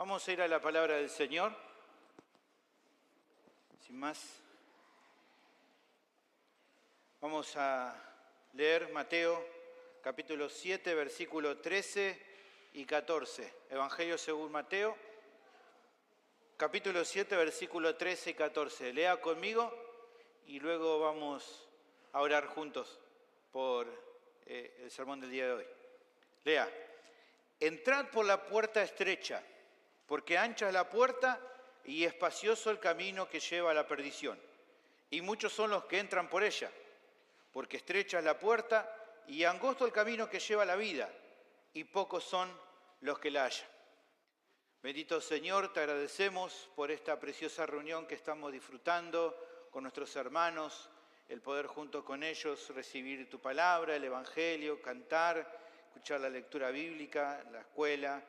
Vamos a ir a la palabra del Señor. Sin más, vamos a leer Mateo capítulo 7, versículos 13 y 14. Evangelio según Mateo, capítulo 7, versículos 13 y 14. Lea conmigo y luego vamos a orar juntos por el sermón del día de hoy. Lea: entrad por la puerta estrecha, porque ancha es la puerta y espacioso el camino que lleva a la perdición, y muchos son los que entran por ella, porque estrecha es la puerta y angosto el camino que lleva a la vida, y pocos son los que la hallan. Bendito Señor, te agradecemos por esta preciosa reunión que estamos disfrutando con nuestros hermanos, el poder junto con ellos recibir tu palabra, el Evangelio, cantar, escuchar la lectura bíblica, la escuela,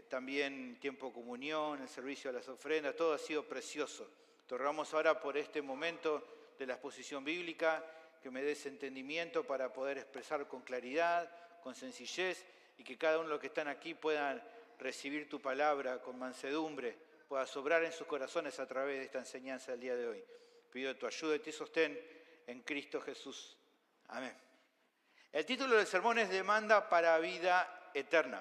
también tiempo de comunión, el servicio a las ofrendas, todo ha sido precioso. Te rogamos ahora por este momento de la exposición bíblica, que me des entendimiento para poder expresar con claridad, con sencillez, y que cada uno de los que están aquí puedan recibir tu palabra con mansedumbre, pueda sobrar en sus corazones a través de esta enseñanza del día de hoy. Pido tu ayuda y tu sostén en Cristo Jesús. Amén. El título del sermón es Demanda para vida eterna.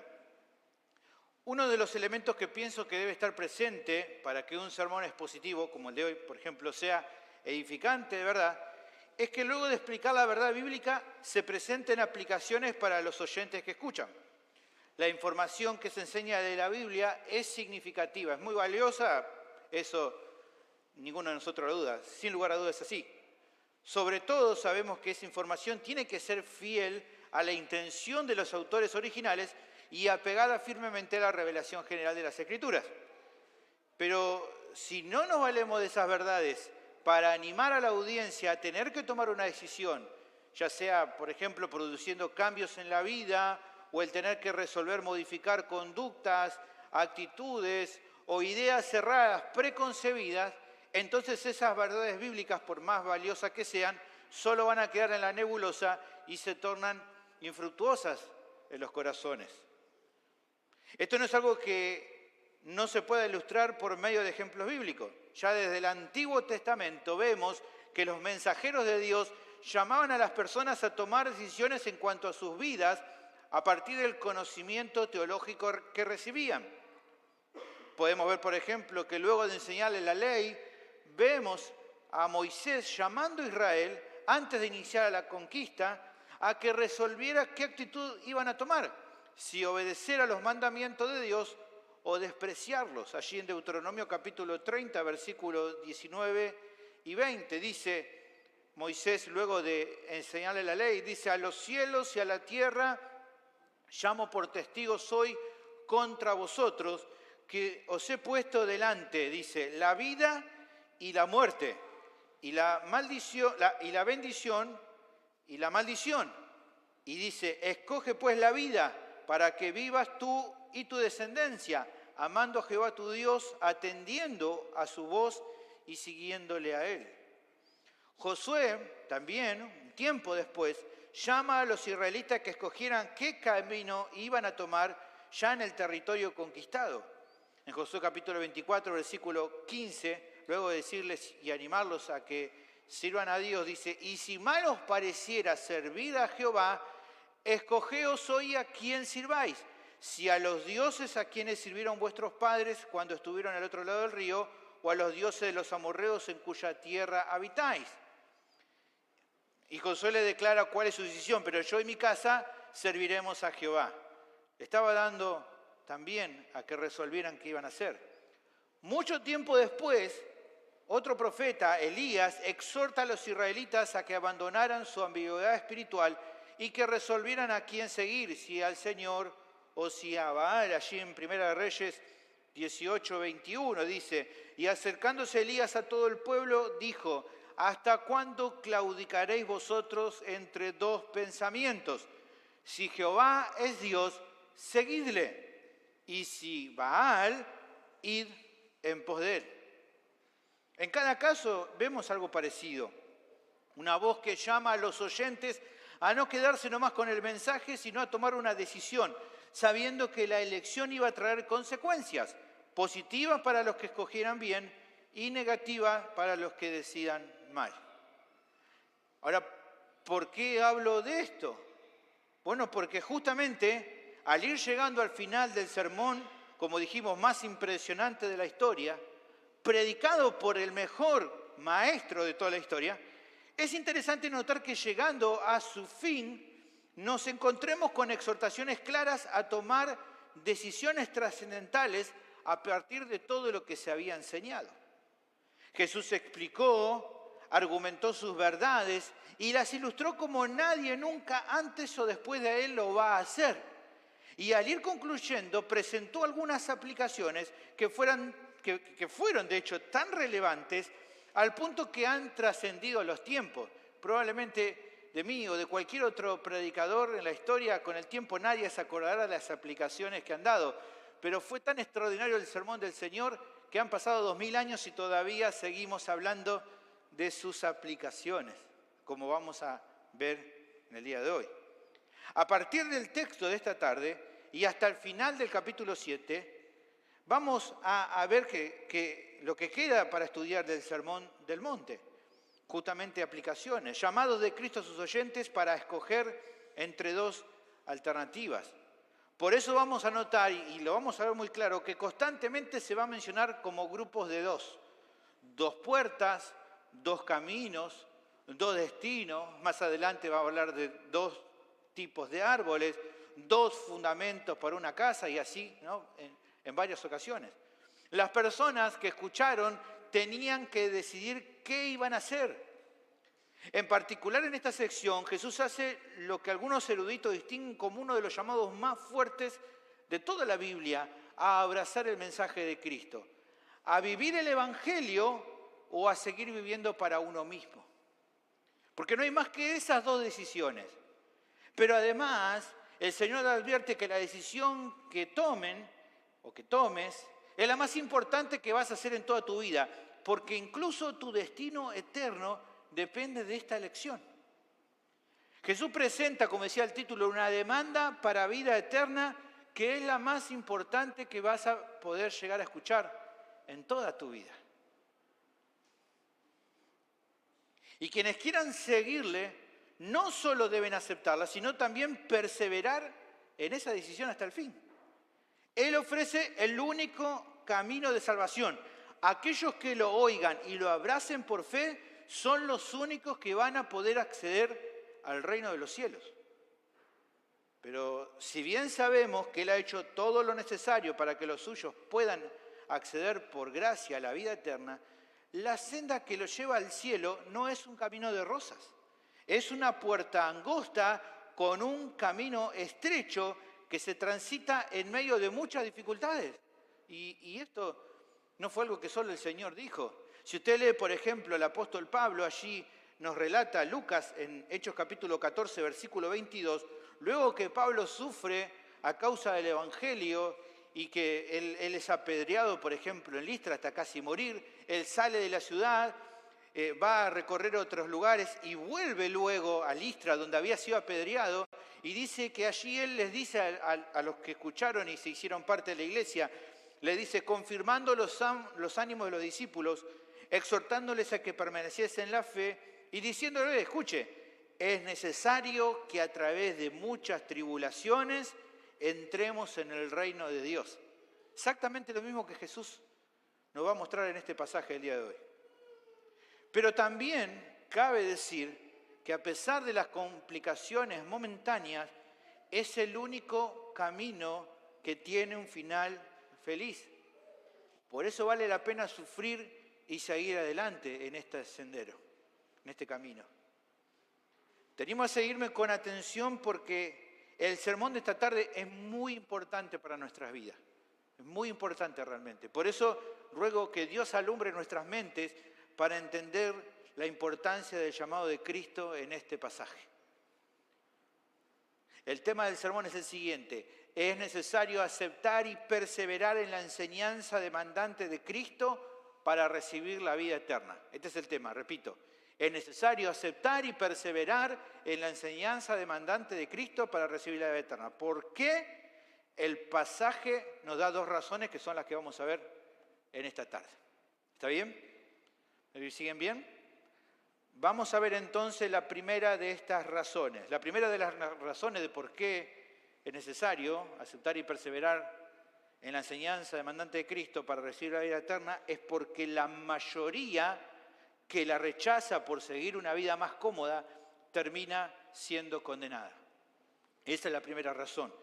Uno de los elementos que pienso que debe estar presente para que un sermón expositivo, como el de hoy, por ejemplo, sea edificante de verdad, es que luego de explicar la verdad bíblica se presenten aplicaciones para los oyentes que escuchan. La información que se enseña de la Biblia es significativa, es muy valiosa, eso ninguno de nosotros lo duda, sin lugar a dudas es así. Sobre todo sabemos que esa información tiene que ser fiel a la intención de los autores originales y apegada firmemente a la revelación general de las Escrituras. Pero si no nos valemos de esas verdades para animar a la audiencia a tener que tomar una decisión, ya sea, por ejemplo, produciendo cambios en la vida o el tener que resolver, modificar conductas, actitudes o ideas cerradas, preconcebidas, entonces esas verdades bíblicas, por más valiosas que sean, solo van a quedar en la nebulosa y se tornan infructuosas en los corazones. Esto no es algo que no se pueda ilustrar por medio de ejemplos bíblicos. Ya desde el Antiguo Testamento vemos que los mensajeros de Dios llamaban a las personas a tomar decisiones en cuanto a sus vidas a partir del conocimiento teológico que recibían. Podemos ver, por ejemplo, que luego de enseñarle la ley, vemos a Moisés llamando a Israel, antes de iniciar la conquista, a que resolviera qué actitud iban a tomar, si obedecer a los mandamientos de Dios o despreciarlos. Allí en Deuteronomio capítulo 30, versículos 19 y 20, dice Moisés, luego de enseñarle la ley, dice: a los cielos y a la tierra llamo por testigos hoy contra vosotros, que os he puesto delante, dice, la vida y la muerte, y la maldición, y la bendición y la maldición. Y dice: escoge pues la vida para que vivas tú y tu descendencia, amando a Jehová tu Dios, atendiendo a su voz y siguiéndole a él. Josué también, un tiempo después, llama a los israelitas que escogieran qué camino iban a tomar ya en el territorio conquistado. En Josué capítulo 24, versículo 15, luego de decirles y animarlos a que sirvan a Dios, dice: y si mal os pareciera servir a Jehová, escogeos hoy a quién sirváis, si a los dioses a quienes sirvieron vuestros padres cuando estuvieron al otro lado del río, o a los dioses de los amorreos en cuya tierra habitáis. Y Josué le declara cuál es su decisión: pero yo y mi casa serviremos a Jehová. Le estaba dando también a que resolvieran qué iban a hacer. Mucho tiempo después, otro profeta, Elías, exhorta a los israelitas a que abandonaran su ambigüedad espiritual y que resolvieran a quién seguir, si al Señor o si a Baal. Allí en Primera de Reyes 18, 21 dice: y acercándose Elías a todo el pueblo, dijo: ¿hasta cuándo claudicaréis vosotros entre dos pensamientos? Si Jehová es Dios, seguidle, y si Baal, id en pos de él. En cada caso vemos algo parecido. Una voz que llama a los oyentes a no quedarse nomás con el mensaje, sino a tomar una decisión. sabiendo que la elección iba a traer consecuencias positivas para los que escogieran bien y negativas para los que decidan mal. Ahora, ¿por qué hablo de esto? Bueno, porque justamente al ir llegando al final del sermón, como dijimos, más impresionante de la historia, predicado por el mejor maestro de toda la historia, es interesante notar que llegando a su fin, nos encontremos con exhortaciones claras a tomar decisiones trascendentales a partir de todo lo que se había enseñado. Jesús explicó, argumentó sus verdades y las ilustró como nadie nunca antes o después de él lo va a hacer. Y al ir concluyendo, presentó algunas aplicaciones que fueron de hecho tan relevantes al punto que han trascendido los tiempos. Probablemente de mí o de cualquier otro predicador en la historia, con el tiempo nadie se acordará de las aplicaciones que han dado. Pero fue tan extraordinario el sermón del Señor que han pasado 2000 años y todavía seguimos hablando de sus aplicaciones, como vamos a ver en el día de hoy. A partir del texto de esta tarde y hasta el final del capítulo 7, vamos a ver que lo que queda para estudiar del Sermón del Monte, justamente aplicaciones, llamados de Cristo a sus oyentes para escoger entre dos alternativas. Por eso vamos a notar, y lo vamos a ver muy claro, que constantemente se va a mencionar como grupos de dos. Dos puertas, dos caminos, dos destinos. Más adelante va a hablar de dos tipos de árboles, dos fundamentos para una casa y así, ¿no? En varias ocasiones. Las personas que escucharon tenían que decidir qué iban a hacer. En particular en esta sección, Jesús hace lo que algunos eruditos distinguen como uno de los llamados más fuertes de toda la Biblia a abrazar el mensaje de Cristo, a vivir el Evangelio o a seguir viviendo para uno mismo. Porque no hay más que esas dos decisiones. Pero además, el Señor advierte que la decisión que tomen o que tomes es la más importante que vas a hacer en toda tu vida, porque incluso tu destino eterno depende de esta elección. Jesús presenta, como decía el título, una demanda para vida eterna que es la más importante que vas a poder llegar a escuchar en toda tu vida. Y quienes quieran seguirle no solo deben aceptarla, sino también perseverar en esa decisión hasta el fin. Él ofrece el único camino de salvación. Aquellos que lo oigan y lo abracen por fe son los únicos que van a poder acceder al reino de los cielos. Pero si bien sabemos que Él ha hecho todo lo necesario para que los suyos puedan acceder por gracia a la vida eterna, la senda que los lleva al cielo no es un camino de rosas. Es una puerta angosta con un camino estrecho que se transita en medio de muchas dificultades. Y esto no fue algo que solo el Señor dijo. Si usted lee, por ejemplo, el apóstol Pablo, allí nos relata Lucas en Hechos capítulo 14, versículo 22, luego que Pablo sufre a causa del Evangelio y que él es apedreado, por ejemplo, en Listra hasta casi morir, él sale de la ciudad, va a recorrer otros lugares y vuelve luego a Listra, donde había sido apedreado, y dice que allí él les dice a los que escucharon y se hicieron parte de la iglesia, le dice, confirmando los ánimos de los discípulos, exhortándoles a que permaneciesen en la fe y diciéndoles, escuche, es necesario que a través de muchas tribulaciones entremos en el reino de Dios. Exactamente lo mismo que Jesús nos va a mostrar en este pasaje del día de hoy. Pero también cabe decir que a pesar de las complicaciones momentáneas, es el único camino que tiene un final feliz. Por eso vale la pena sufrir y seguir adelante en este sendero, en este camino. Tenemos a seguirme con atención porque el sermón de esta tarde es muy importante para nuestras vidas. Es muy importante realmente. Por eso ruego que Dios alumbre nuestras mentes para entender la importancia del llamado de Cristo en este pasaje. El tema del sermón es el siguiente. Es necesario aceptar y perseverar en la enseñanza demandante de Cristo para recibir la vida eterna. Este es el tema, repito. Es necesario aceptar y perseverar en la enseñanza demandante de Cristo para recibir la vida eterna. ¿Por qué el pasaje nos da dos razones que son las que vamos a ver en esta tarde. ¿Está bien? ¿Me siguen bien? Vamos a ver entonces la primera de estas razones. La primera de las razones de por qué es necesario aceptar y perseverar en la enseñanza demandante de Cristo para recibir la vida eterna es porque la mayoría que la rechaza por seguir una vida más cómoda termina siendo condenada. Esa es la primera razón.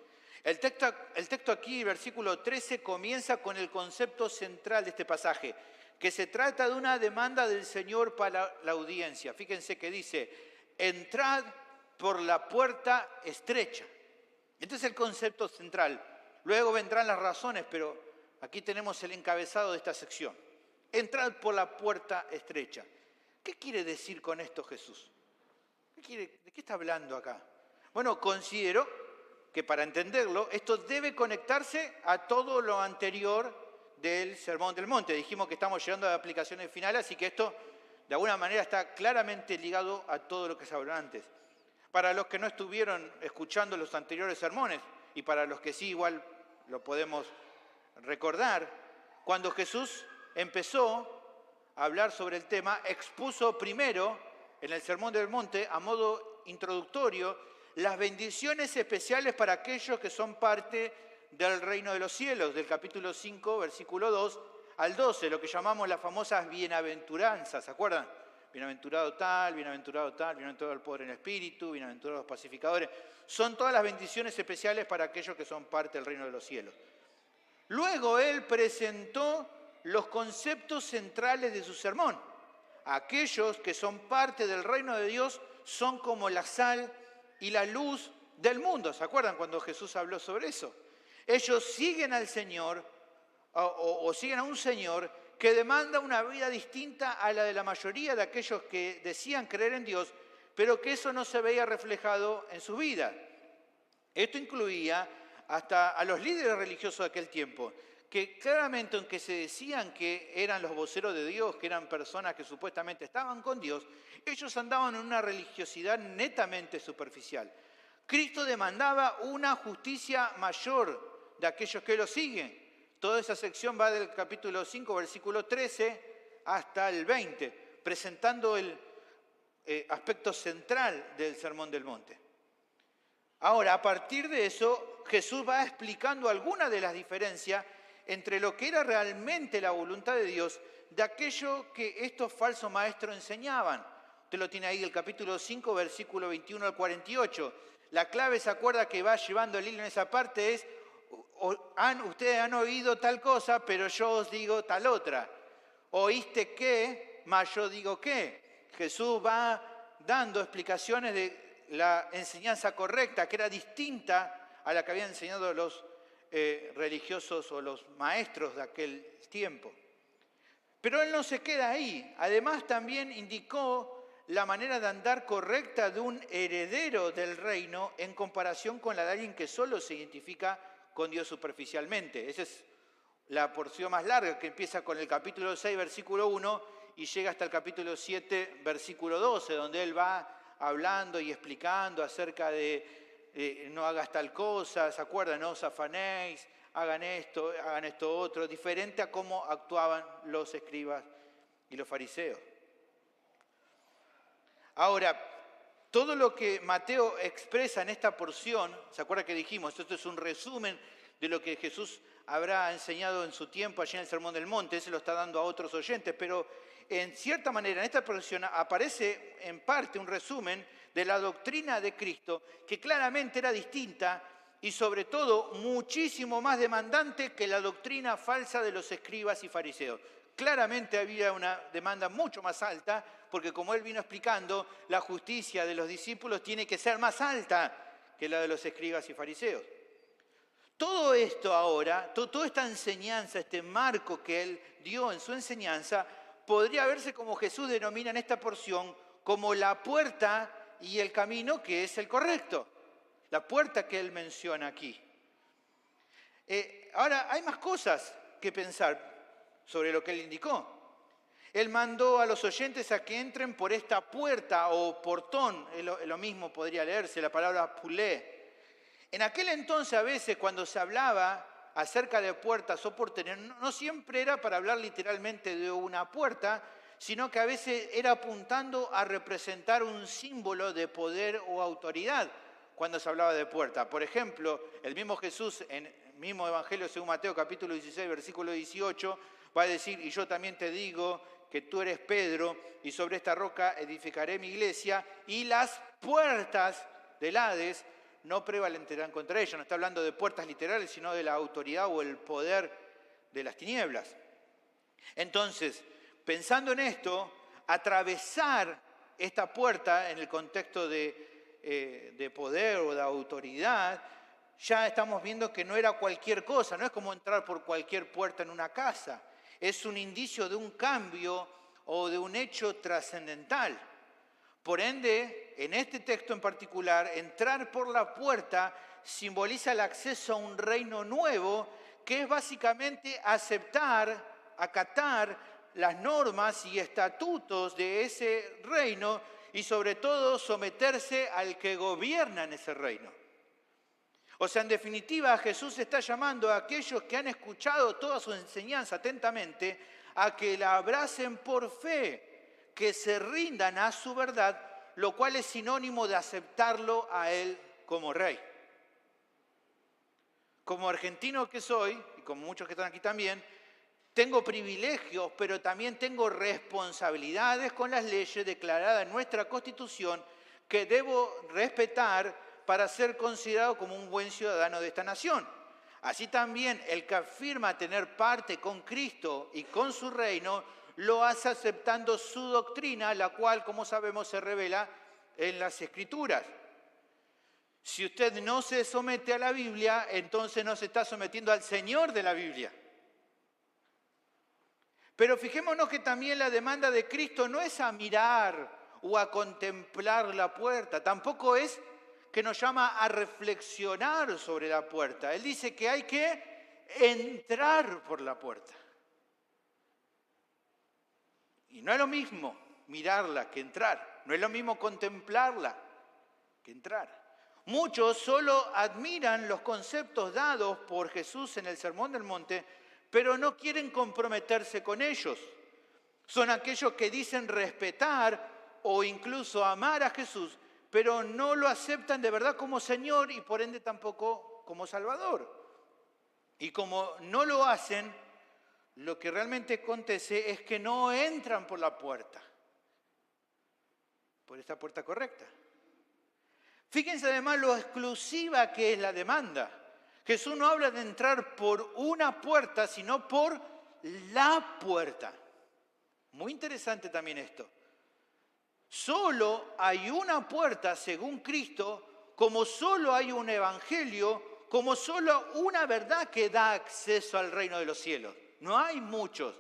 El texto aquí, versículo 13, comienza con el concepto central de este pasaje, que se trata de una demanda del Señor para la audiencia. Fíjense que dice, entrad por la puerta estrecha. Este es el concepto central. Luego vendrán las razones, pero aquí tenemos el encabezado de esta sección. Entrad por la puerta estrecha. ¿Qué quiere decir con esto Jesús? ¿De qué está hablando acá? Bueno, considero que para entenderlo, esto debe conectarse a todo lo anterior del Sermón del Monte. Dijimos que estamos llegando a aplicaciones finales, así que esto de alguna manera está claramente ligado a todo lo que se habló antes. Para los que no estuvieron escuchando los anteriores sermones, y para los que sí igual lo podemos recordar, cuando Jesús empezó a hablar sobre el tema, expuso primero en el Sermón del Monte, a modo introductorio, las bendiciones especiales para aquellos que son parte del reino de los cielos, del capítulo 5, versículo 2 al 12, lo que llamamos las famosas bienaventuranzas, ¿se acuerdan? Bienaventurado tal, bienaventurado el pobre en espíritu, bienaventurados los pacificadores. Son todas las bendiciones especiales para aquellos que son parte del reino de los cielos. Luego él presentó los conceptos centrales de su sermón. Aquellos que son parte del reino de Dios son como la sal y la luz del mundo. ¿Se acuerdan cuando Jesús habló sobre eso? Ellos siguen al Señor o siguen a un Señor que demanda una vida distinta a la de la mayoría de aquellos que decían creer en Dios, pero que eso no se veía reflejado en su vida. Esto incluía hasta a los líderes religiosos de aquel tiempo, que claramente, aunque se decían que eran los voceros de Dios, que eran personas que supuestamente estaban con Dios, ellos andaban en una religiosidad netamente superficial. Cristo demandaba una justicia mayor de aquellos que lo siguen. Toda esa sección va del capítulo 5, versículo 13, hasta el 20, presentando el aspecto central del Sermón del Monte. Ahora, a partir de eso, Jesús va explicando algunas de las diferencias entre lo que era realmente la voluntad de Dios de aquello que estos falsos maestros enseñaban. Usted lo tiene ahí, el capítulo 5, versículo 21 al 48. La clave, ¿se acuerda que va llevando el hilo en esa parte? Es, ustedes han oído tal cosa, pero yo os digo tal otra. Oíste qué, mas yo digo qué. Jesús va dando explicaciones de la enseñanza correcta, que era distinta a la que habían enseñado los religiosos o los maestros de aquel tiempo. Pero él no se queda ahí. Además también indicó la manera de andar correcta de un heredero del reino en comparación con la de alguien que solo se identifica con Dios superficialmente. Esa es la porción más larga, que empieza con el capítulo 6, versículo 1, y llega hasta el capítulo 7, versículo 12, donde él va hablando y explicando acerca de no hagas tal cosa, ¿se acuerdan? No os afanéis, hagan esto otro, diferente a cómo actuaban los escribas y los fariseos. Ahora, todo lo que Mateo expresa en esta porción, ¿se acuerda que dijimos? Esto es un resumen de lo que Jesús habrá enseñado en su tiempo allí en el Sermón del Monte, se lo está dando a otros oyentes, pero en cierta manera en esta porción aparece en parte un resumen de la doctrina de Cristo, que claramente era distinta y sobre todo muchísimo más demandante que la doctrina falsa de los escribas y fariseos. Claramente había una demanda mucho más alta, porque como él vino explicando, la justicia de los discípulos tiene que ser más alta que la de los escribas y fariseos. Todo esto ahora, toda esta enseñanza, este marco que él dio en su enseñanza, podría verse como Jesús denomina en esta porción como la puerta y el camino que es el correcto. La puerta que él menciona aquí. Ahora, hay más cosas que pensar sobre lo que él indicó. Él mandó a los oyentes a que entren por esta puerta o portón, lo mismo podría leerse, la palabra pulé. En aquel entonces a veces cuando se hablaba acerca de puertas o portones, no siempre era para hablar literalmente de una puerta, sino que a veces era apuntando a representar un símbolo de poder o autoridad cuando se hablaba de puerta. Por ejemplo, el mismo Jesús en el mismo Evangelio según Mateo capítulo 16, versículo 18, va a decir, y yo también te digo que tú eres Pedro, y sobre esta roca edificaré mi iglesia, y las puertas del Hades no prevalecerán contra ella. No está hablando de puertas literales, sino de la autoridad o el poder de las tinieblas. Entonces, pensando en esto, atravesar esta puerta en el contexto de poder o de autoridad, ya estamos viendo que no era cualquier cosa, no es como entrar por cualquier puerta en una casa. Es un indicio de un cambio o de un hecho trascendental. Por ende, en este texto en particular, entrar por la puerta simboliza el acceso a un reino nuevo, que es básicamente acatar las normas y estatutos de ese reino y sobre todo someterse al que gobierna en ese reino. O sea, en definitiva, Jesús está llamando a aquellos que han escuchado toda su enseñanza atentamente a que la abracen por fe, que se rindan a su verdad, lo cual es sinónimo de aceptarlo a Él como Rey. Como argentino que soy, y como muchos que están aquí también, tengo privilegios, pero también tengo responsabilidades con las leyes declaradas en nuestra Constitución que debo respetar para ser considerado como un buen ciudadano de esta nación. Así también el que afirma tener parte con Cristo y con su reino, lo hace aceptando su doctrina, la cual, como sabemos, se revela en las Escrituras. Si usted no se somete a la Biblia, entonces no se está sometiendo al Señor de la Biblia. Pero fijémonos que también la demanda de Cristo no es a mirar o a contemplar la puerta, tampoco es que nos llama a reflexionar sobre la puerta. Él dice que hay que entrar por la puerta. Y no es lo mismo mirarla que entrar, no es lo mismo contemplarla que entrar. Muchos solo admiran los conceptos dados por Jesús en el Sermón del Monte, pero no quieren comprometerse con ellos. Son aquellos que dicen respetar o incluso amar a Jesús, pero no lo aceptan de verdad como Señor y por ende tampoco como Salvador. Y como no lo hacen, lo que realmente acontece es que no entran por la puerta, por esta puerta correcta. Fíjense además lo exclusiva que es la demanda. Jesús no habla de entrar por una puerta, sino por la puerta. Muy interesante también esto. Solo hay una puerta según Cristo, como solo hay un evangelio, como solo una verdad que da acceso al reino de los cielos. No hay muchos,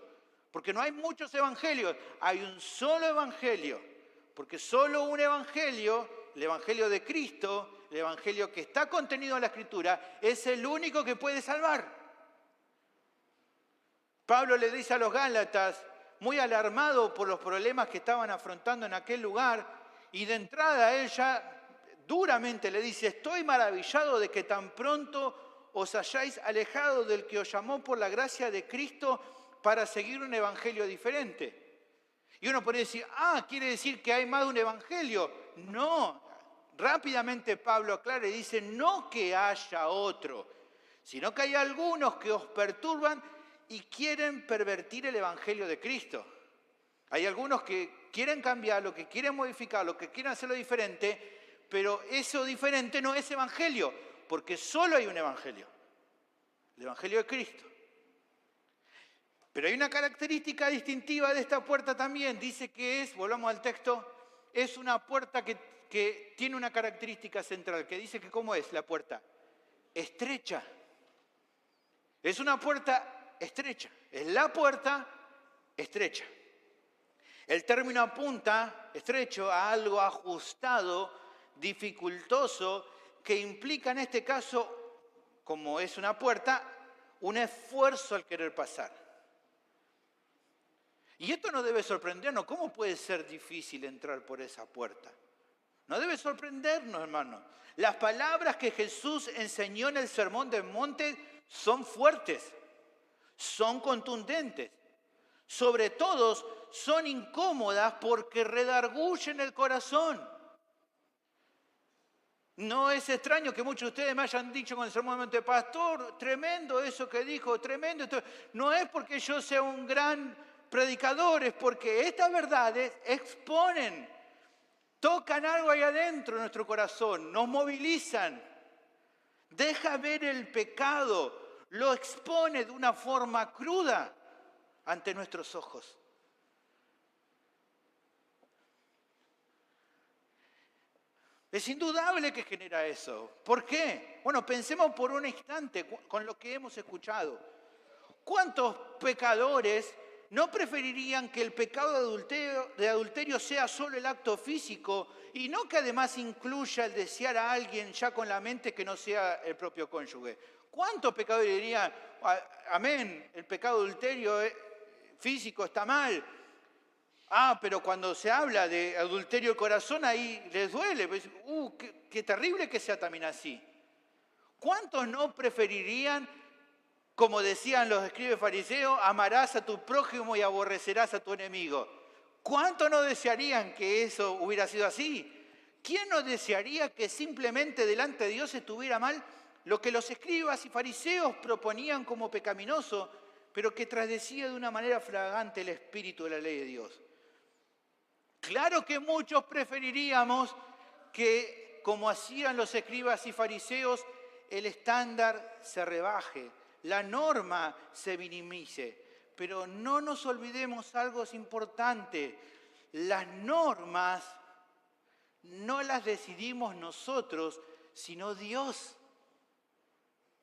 porque no hay muchos evangelios, hay un solo evangelio, porque solo un evangelio, el evangelio de Cristo, el evangelio que está contenido en la Escritura, es el único que puede salvar. Pablo le dice a los Gálatas, muy alarmado por los problemas que estaban afrontando en aquel lugar, y de entrada él ya duramente le dice, estoy maravillado de que tan pronto os hayáis alejado del que os llamó por la gracia de Cristo para seguir un evangelio diferente. Y uno puede decir, quiere decir que hay más de un evangelio. No, rápidamente Pablo aclara y dice, no que haya otro, sino que hay algunos que os perturban y quieren pervertir el evangelio de Cristo. Hay algunos que quieren cambiarlo, que quieren modificarlo, que quieren hacerlo diferente, pero eso diferente no es evangelio, porque solo hay un evangelio, el evangelio de Cristo. Pero hay una característica distintiva de esta puerta también, dice que es, volvamos al texto, es una puerta que tiene una característica central, que dice que ¿cómo es la puerta? Estrecha. Es una puerta estrecha, es la puerta estrecha. El término apunta, estrecho, a algo ajustado, dificultoso, que implica en este caso, como es una puerta, un esfuerzo al querer pasar. Y esto nos debe sorprendernos. ¿Cómo puede ser difícil entrar por esa puerta? No debe sorprendernos, hermanos. Las palabras que Jesús enseñó en el Sermón del Monte son fuertes, son contundentes. Sobre todo, son incómodas porque redargullen el corazón. No es extraño que muchos de ustedes me hayan dicho con el Sermón del Monte, pastor, tremendo eso que dijo, tremendo. No es porque yo sea un gran predicador, es porque estas verdades exponen, tocan algo ahí adentro de nuestro corazón, nos movilizan. Deja ver el pecado, lo expone de una forma cruda ante nuestros ojos. Es indudable que genera eso. ¿Por qué? Bueno, pensemos por un instante con lo que hemos escuchado. ¿Cuántos pecadores no preferirían que el pecado de adulterio sea solo el acto físico y no que además incluya el desear a alguien ya con la mente que no sea el propio cónyuge? ¿Cuántos pecadores dirían, amén, el pecado de adulterio físico está mal? Pero cuando se habla de adulterio del corazón, ahí les duele. Pues, qué terrible que sea también así. ¿Cuántos no preferirían, como decían los escribas fariseos, amarás a tu prójimo y aborrecerás a tu enemigo? ¿Cuántos no desearían que eso hubiera sido así? ¿Quién no desearía que simplemente delante de Dios estuviera mal lo que los escribas y fariseos proponían como pecaminoso, pero que trasdecía de una manera flagrante el espíritu de la ley de Dios? Claro que muchos preferiríamos que, como hacían los escribas y fariseos, el estándar se rebaje, la norma se minimice. Pero no nos olvidemos algo importante. Las normas no las decidimos nosotros, sino Dios.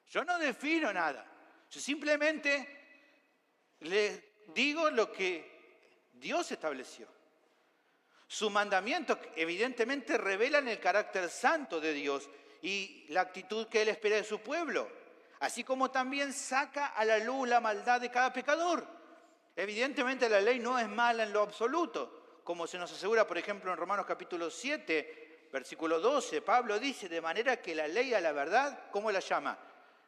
Yo no defino nada. Yo simplemente les digo lo que Dios estableció. Sus mandamientos evidentemente revelan el carácter santo de Dios y la actitud que Él espera de su pueblo, así como también saca a la luz la maldad de cada pecador. Evidentemente la ley no es mala en lo absoluto, como se nos asegura, por ejemplo, en Romanos capítulo 7, versículo 12, Pablo dice, de manera que la ley a la verdad, ¿cómo la llama?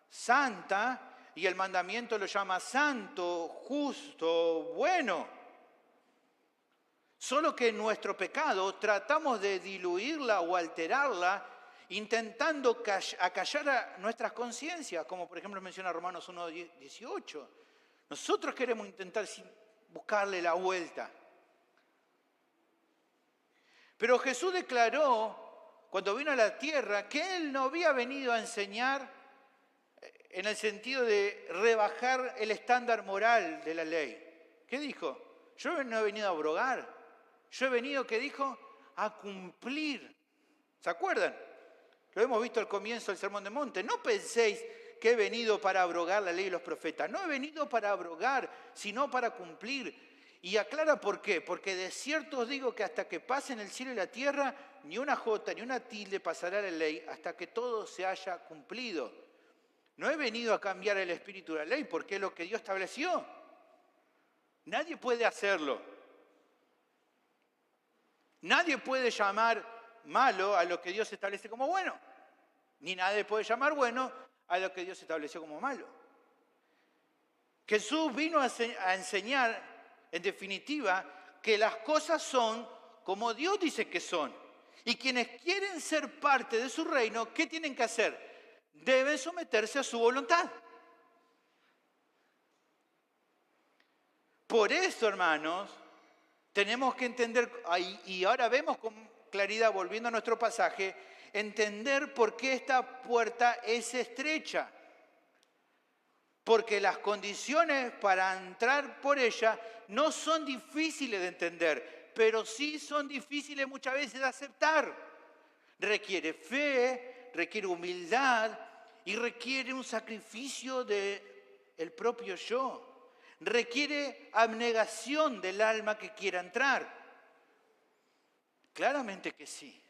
Santa, y el mandamiento lo llama santo, justo, bueno. Solo que en nuestro pecado tratamos de diluirla o alterarla, intentando acallar a nuestras conciencias, como por ejemplo menciona Romanos 1:18. Nosotros queremos intentar buscarle la vuelta. Pero Jesús declaró, cuando vino a la tierra, que Él no había venido a enseñar en el sentido de rebajar el estándar moral de la ley. ¿Qué dijo? Yo no he venido a abrogar. Yo he venido, ¿qué dijo? A cumplir. ¿Se acuerdan? Lo hemos visto al comienzo del Sermón del Monte. No penséis que he venido para abrogar la ley y los profetas. No he venido para abrogar, sino para cumplir. Y aclara por qué. Porque de cierto os digo que hasta que pasen el cielo y la tierra, ni una jota ni una tilde pasará la ley hasta que todo se haya cumplido. No he venido a cambiar el espíritu de la ley porque es lo que Dios estableció. Nadie puede hacerlo. Nadie puede llamar malo a lo que Dios establece como bueno, ni nadie puede llamar bueno a lo que Dios estableció como malo. Jesús vino a enseñar, en definitiva, que las cosas son como Dios dice que son. Y quienes quieren ser parte de su reino, ¿qué tienen que hacer? Deben someterse a su voluntad. Por eso, hermanos, tenemos que entender, y ahora vemos con claridad, volviendo a nuestro pasaje, entender por qué esta puerta es estrecha. Porque las condiciones para entrar por ella no son difíciles de entender, pero sí son difíciles muchas veces de aceptar. Requiere fe, requiere humildad y requiere un sacrificio del propio yo. Requiere abnegación del alma que quiera entrar. Claramente que sí.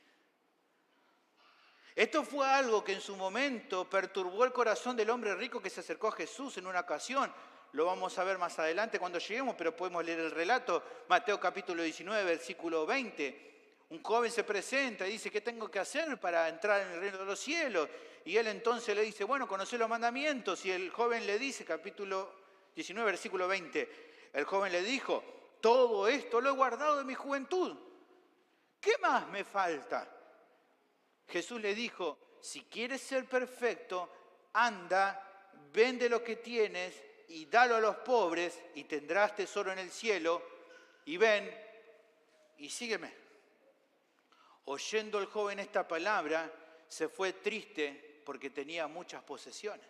Esto fue algo que en su momento perturbó el corazón del hombre rico que se acercó a Jesús en una ocasión. Lo vamos a ver más adelante cuando lleguemos, pero podemos leer el relato. Mateo capítulo 19, versículo 20. Un joven se presenta y dice, ¿qué tengo que hacer para entrar en el reino de los cielos? Y él entonces le dice, bueno, conocé los mandamientos. Y el joven le dice, capítulo 19, versículo 20, el joven le dijo, todo esto lo he guardado de mi juventud. ¿Qué más me falta? Jesús le dijo, si quieres ser perfecto, anda, vende lo que tienes y dalo a los pobres y tendrás tesoro en el cielo. Y ven y sígueme. Oyendo el joven esta palabra, se fue triste porque tenía muchas posesiones.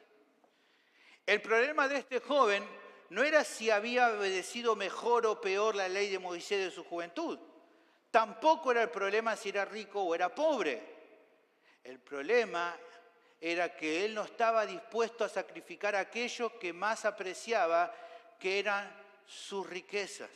El problema de este joven no era si había obedecido mejor o peor la ley de Moisés de su juventud. Tampoco era el problema si era rico o era pobre. El problema era que él no estaba dispuesto a sacrificar aquello que más apreciaba, que eran sus riquezas.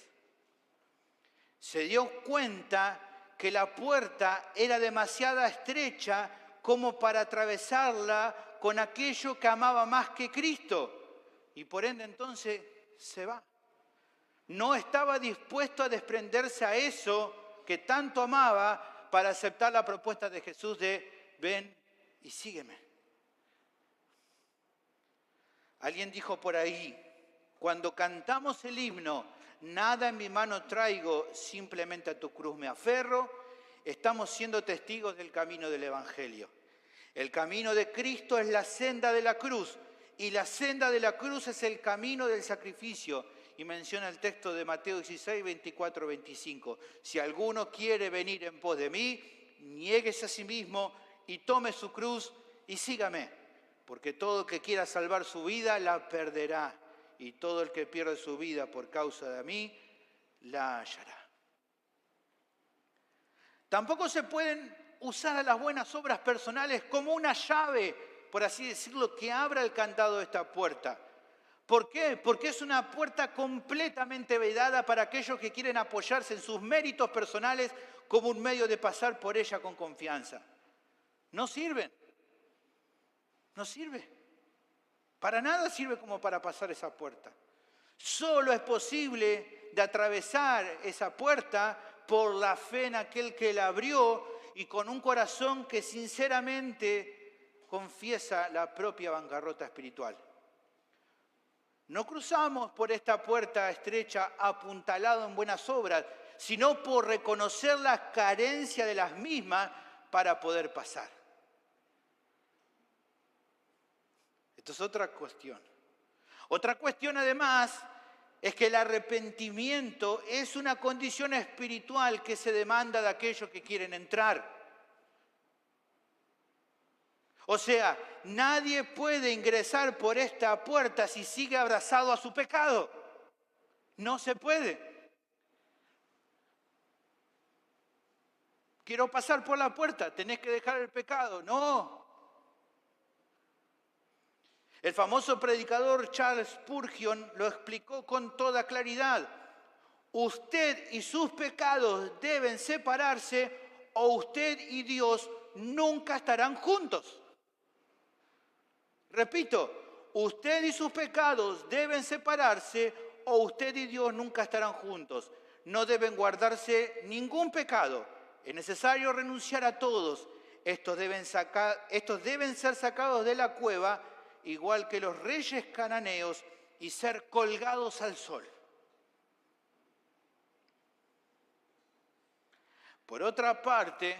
Se dio cuenta que la puerta era demasiado estrecha como para atravesarla con aquello que amaba más que Cristo. Y por ende entonces se va. No estaba dispuesto a desprenderse a eso que tanto amaba para aceptar la propuesta de Jesús de ven y sígueme. Alguien dijo por ahí, cuando cantamos el himno, nada en mi mano traigo, simplemente a tu cruz me aferro, estamos siendo testigos del camino del Evangelio. El camino de Cristo es la senda de la cruz y la senda de la cruz es el camino del sacrificio. Y menciona el texto de Mateo 16, 24, 25. Si alguno quiere venir en pos de mí, niéguese a sí mismo y tome su cruz y sígame. Porque todo el que quiera salvar su vida la perderá. Y todo el que pierde su vida por causa de mí, la hallará. Tampoco se pueden usar a las buenas obras personales como una llave, por así decirlo, que abra el candado de esta puerta. ¿Por qué? Porque es una puerta completamente vedada para aquellos que quieren apoyarse en sus méritos personales como un medio de pasar por ella con confianza. No sirven. No sirve. Para nada sirve como para pasar esa puerta. Solo es posible de atravesar esa puerta por la fe en aquel que la abrió y con un corazón que sinceramente confiesa la propia bancarrota espiritual. No cruzamos por esta puerta estrecha apuntalado en buenas obras, sino por reconocer la carencia de las mismas para poder pasar. Esto es otra cuestión. Otra cuestión además es que el arrepentimiento es una condición espiritual que se demanda de aquellos que quieren entrar. O sea, nadie puede ingresar por esta puerta si sigue abrazado a su pecado. No se puede. Quiero pasar por la puerta, tenés que dejar el pecado. No. El famoso predicador Charles Spurgeon lo explicó con toda claridad. Usted y sus pecados deben separarse o usted y Dios nunca estarán juntos. Repito, usted y sus pecados deben separarse o usted y Dios nunca estarán juntos. No deben guardarse ningún pecado. Es necesario renunciar a todos. Estos deben ser sacados de la cueva, igual que los reyes cananeos, y ser colgados al sol. Por otra parte,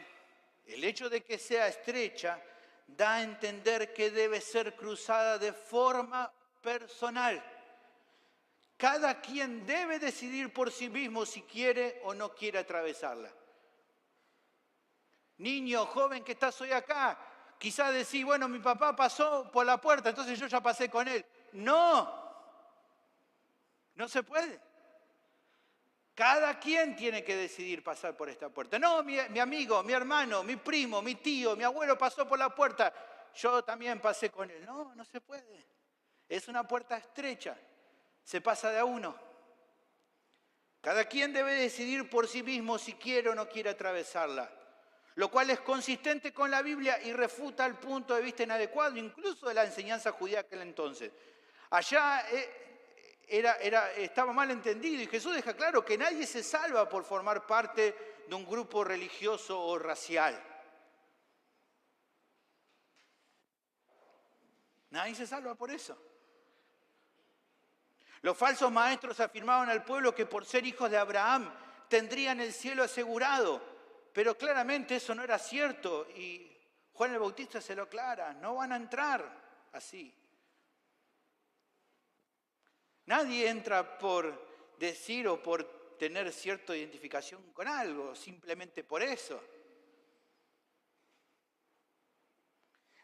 el hecho de que sea estrecha da a entender que debe ser cruzada de forma personal. Cada quien debe decidir por sí mismo si quiere o no quiere atravesarla. Niño, joven que estás hoy acá, quizás decís, bueno, mi papá pasó por la puerta, entonces yo ya pasé con él. No, no se puede. Cada quien tiene que decidir pasar por esta puerta. No, mi amigo, mi hermano, mi primo, mi tío, mi abuelo pasó por la puerta, yo también pasé con él. No, no se puede. Es una puerta estrecha, se pasa de a uno. Cada quien debe decidir por sí mismo si quiere o no quiere atravesarla, lo cual es consistente con la Biblia y refuta el punto de vista inadecuado, incluso de la enseñanza judía de aquel entonces. Allá estaba mal entendido. Y Jesús deja claro que nadie se salva por formar parte de un grupo religioso o racial. Nadie se salva por eso. Los falsos maestros afirmaban al pueblo que por ser hijos de Abraham tendrían el cielo asegurado, pero claramente eso no era cierto y Juan el Bautista se lo aclara, no van a entrar así. Nadie entra por decir o por tener cierta identificación con algo, simplemente por eso.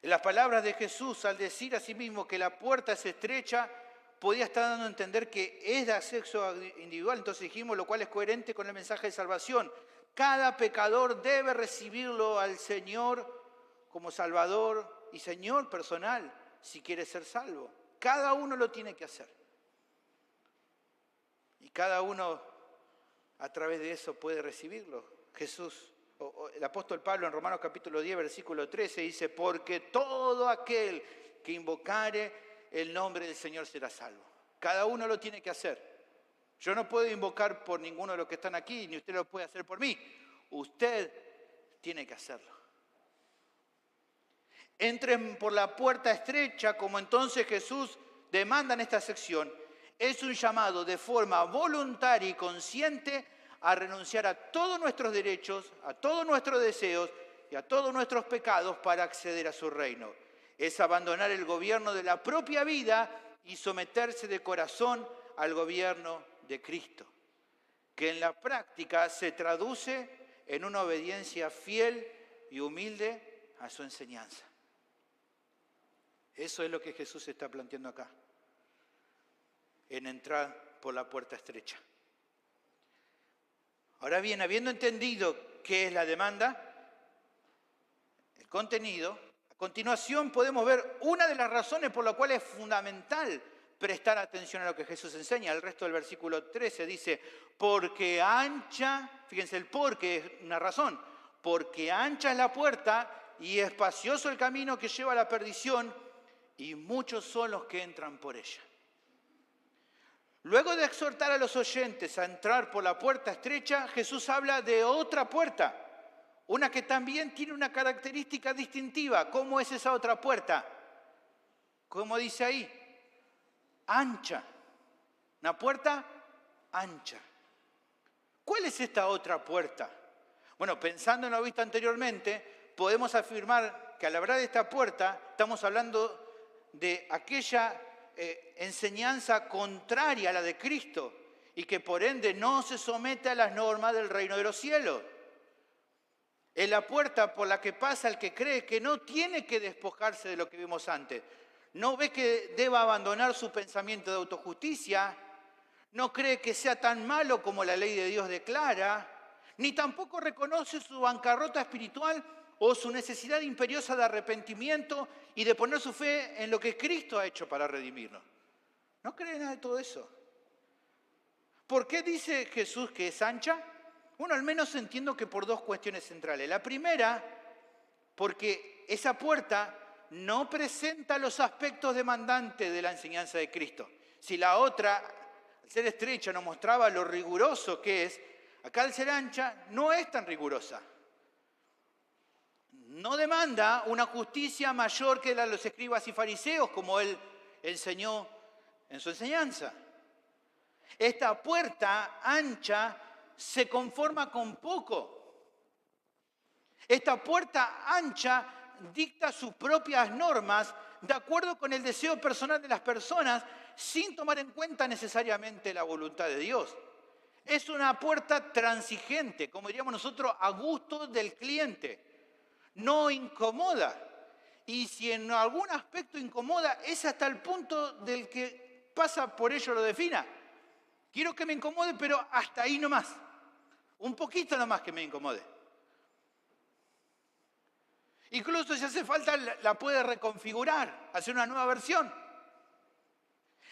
En las palabras de Jesús, al decir a sí mismo que la puerta es estrecha, podía estar dando a entender que es de acceso individual. Entonces dijimos, lo cual es coherente con el mensaje de salvación. Cada pecador debe recibirlo al Señor como Salvador y Señor personal, si quiere ser salvo. Cada uno lo tiene que hacer. Y cada uno a través de eso puede recibirlo. Jesús, el apóstol Pablo en Romanos capítulo 10, versículo 13 dice, porque todo aquel que invocare el nombre del Señor será salvo. Cada uno lo tiene que hacer. Yo no puedo invocar por ninguno de los que están aquí, ni usted lo puede hacer por mí. Usted tiene que hacerlo. Entren por la puerta estrecha, como entonces Jesús demanda en esta sección. Es un llamado de forma voluntaria y consciente a renunciar a todos nuestros derechos, a todos nuestros deseos y a todos nuestros pecados para acceder a su reino. Es abandonar el gobierno de la propia vida y someterse de corazón al gobierno de Cristo, que en la práctica se traduce en una obediencia fiel y humilde a su enseñanza. Eso es lo que Jesús está planteando acá, en entrar por la puerta estrecha. Ahora bien, habiendo entendido qué es la demanda, el contenido, a continuación podemos ver una de las razones por las cuales es fundamental prestar atención a lo que Jesús enseña. El resto del versículo 13 dice, porque ancha, fíjense el porque es una razón, porque ancha es la puerta y espacioso el camino que lleva a la perdición y muchos son los que entran por ella. Luego de exhortar a los oyentes a entrar por la puerta estrecha, Jesús habla de otra puerta, una que también tiene una característica distintiva. ¿Cómo es esa otra puerta? Como dice ahí, ancha. Una puerta ancha. ¿Cuál es esta otra puerta? Bueno, pensando en lo visto anteriormente, podemos afirmar que al hablar de esta puerta, estamos hablando de aquella enseñanza contraria a la de Cristo y que por ende no se somete a las normas del reino de los cielos. Es la puerta por la que pasa el que cree que no tiene que despojarse de lo que vimos antes. No ve que deba abandonar su pensamiento de autojusticia, no cree que sea tan malo como la ley de Dios declara, ni tampoco reconoce su bancarrota espiritual o su necesidad imperiosa de arrepentimiento y de poner su fe en lo que Cristo ha hecho para redimirnos. No cree nada de todo eso. ¿Por qué dice Jesús que es ancha? Bueno, al menos entiendo que por dos cuestiones centrales. La primera, porque esa puerta no presenta los aspectos demandantes de la enseñanza de Cristo. Si la otra, al ser estrecha, nos mostraba lo riguroso que es, acá al ser ancha no es tan rigurosa. No demanda una justicia mayor que la de los escribas y fariseos, como él enseñó en su enseñanza. Esta puerta ancha se conforma con poco. Esta puerta ancha dicta sus propias normas de acuerdo con el deseo personal de las personas, sin tomar en cuenta necesariamente la voluntad de Dios. Es una puerta transigente, como diríamos nosotros, a gusto del cliente. No incomoda. Y si en algún aspecto incomoda, es hasta el punto del que pasa por ello lo defina. Quiero que me incomode, pero hasta ahí nomás. Un poquito nomás que me incomode. Incluso si hace falta, la puede reconfigurar, hacer una nueva versión.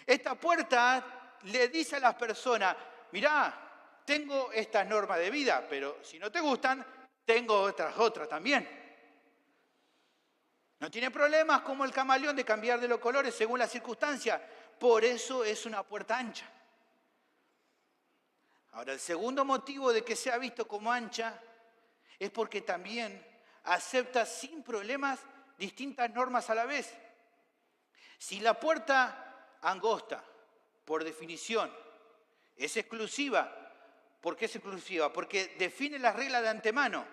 Esta puerta le dice a las personas, mirá, tengo estas normas de vida, pero si no te gustan, tengo otras también. No tiene problemas como el camaleón de cambiar de los colores según la circunstancia, por eso es una puerta ancha. Ahora, el segundo motivo de que sea visto como ancha es porque también acepta sin problemas distintas normas a la vez. Si la puerta angosta, por definición, es exclusiva, ¿por qué es exclusiva? Porque define las reglas de antemano,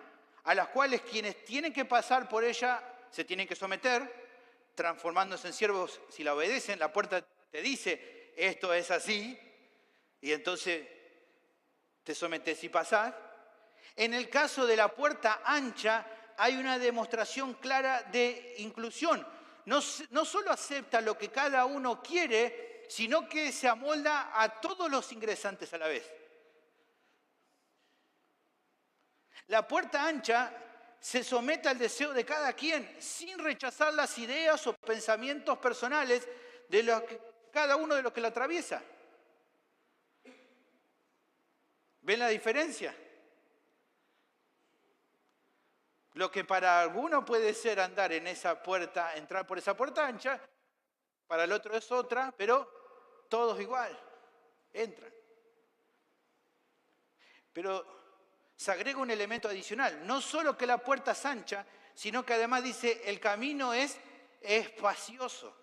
a las cuales quienes tienen que pasar por ella se tienen que someter, transformándose en siervos si la obedecen. La puerta te dice, esto es así, y entonces te sometes y pasás. En el caso de la puerta ancha, hay una demostración clara de inclusión. No solo acepta lo que cada uno quiere, sino que se amolda a todos los ingresantes a la vez. La puerta ancha se somete al deseo de cada quien, sin rechazar las ideas o pensamientos personales de cada uno de los que la atraviesa. ¿Ven la diferencia? Lo que para alguno puede ser andar en esa puerta, entrar por esa puerta ancha, para el otro es otra, pero todos igual, entran. Pero se agrega un elemento adicional, no solo que la puerta es ancha, sino que además dice el camino es espacioso.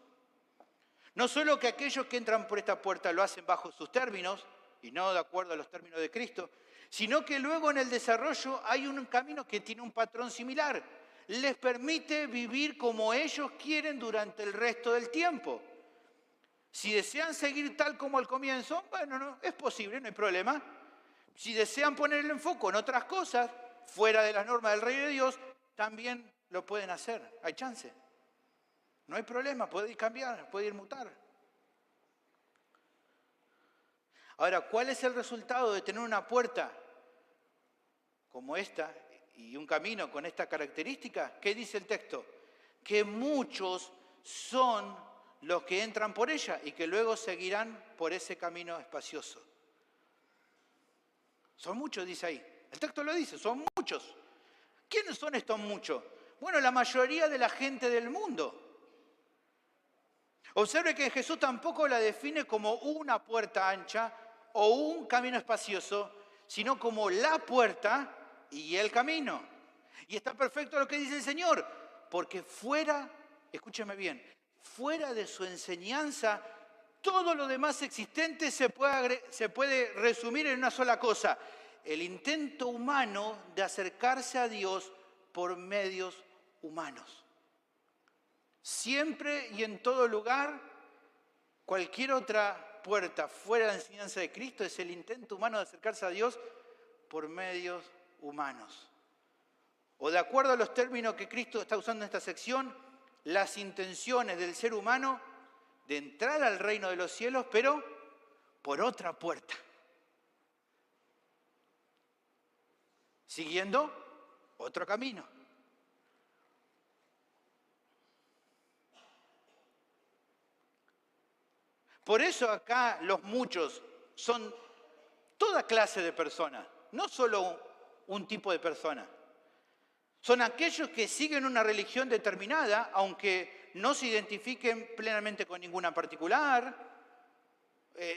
No solo que aquellos que entran por esta puerta lo hacen bajo sus términos, y no de acuerdo a los términos de Cristo, sino que luego en el desarrollo hay un camino que tiene un patrón similar. Les permite vivir como ellos quieren durante el resto del tiempo. Si desean seguir tal como al comienzo, bueno, no, es posible, no hay problema. Si desean poner el enfoque en otras cosas, fuera de las normas del Rey de Dios, también lo pueden hacer, hay chance. No hay problema, puede ir cambiar, puede ir mutar. Ahora, ¿cuál es el resultado de tener una puerta como esta y un camino con esta característica? ¿Qué dice el texto? Que muchos son los que entran por ella y que luego seguirán por ese camino espacioso. Son muchos, dice ahí. El texto lo dice, son muchos. ¿Quiénes son estos muchos? Bueno, la mayoría de la gente del mundo. Observe que Jesús tampoco la define como una puerta ancha o un camino espacioso, sino como la puerta y el camino. Y está perfecto lo que dice el Señor, porque fuera, escúcheme bien, fuera de su enseñanza, todo lo demás existente se puede resumir en una sola cosa: el intento humano de acercarse a Dios por medios humanos. Siempre y en todo lugar, cualquier otra puerta fuera de la enseñanza de Cristo es el intento humano de acercarse a Dios por medios humanos. O de acuerdo a los términos que Cristo está usando en esta sección, las intenciones del ser humano de entrar al reino de los cielos, pero por otra puerta. Siguiendo otro camino. Por eso acá los muchos son toda clase de personas, no solo un tipo de persona. Son aquellos que siguen una religión determinada, aunque no se identifiquen plenamente con ninguna particular.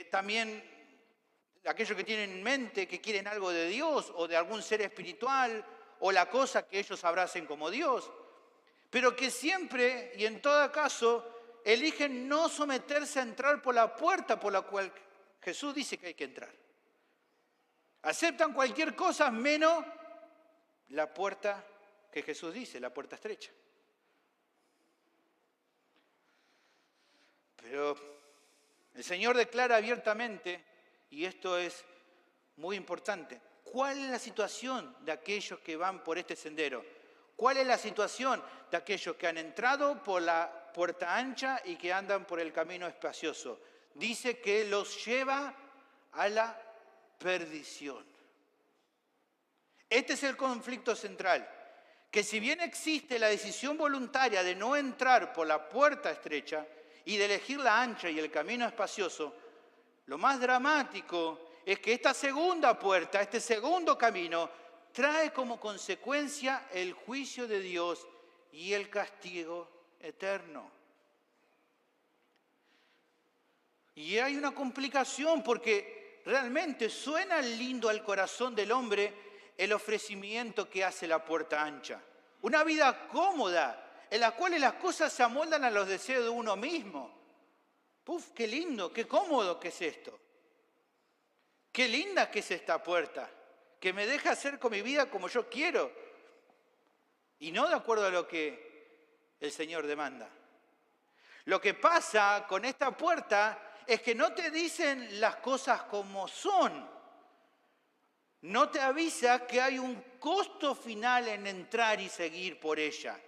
También aquellos que tienen en mente que quieren algo de Dios o de algún ser espiritual o la cosa que ellos abracen como Dios. Pero que siempre y en todo caso eligen no someterse a entrar por la puerta por la cual Jesús dice que hay que entrar. Aceptan cualquier cosa menos la puerta que Jesús dice, la puerta estrecha. Pero el Señor declara abiertamente, y esto es muy importante, ¿cuál es la situación de aquellos que van por este sendero? ¿Cuál es la situación de aquellos que han entrado por la puerta ancha y que andan por el camino espacioso? Dice que los lleva a la perdición. Este es el conflicto central, que si bien existe la decisión voluntaria de no entrar por la puerta estrecha y de elegir la ancha y el camino espacioso, lo más dramático es que esta segunda puerta, este segundo camino, trae como consecuencia el juicio de Dios y el castigo eterno. Y hay una complicación porque realmente suena lindo al corazón del hombre el ofrecimiento que hace la puerta ancha. Una vida cómoda, en la cual las cosas se amoldan a los deseos de uno mismo. ¡Puf! ¡Qué lindo, qué cómodo que es esto! ¡Qué linda que es esta puerta! Que me deja hacer con mi vida como yo quiero. Y no de acuerdo a lo que el Señor demanda. Lo que pasa con esta puerta es que no te dicen las cosas como son. No te avisa que hay un costo final en entrar y seguir por ella.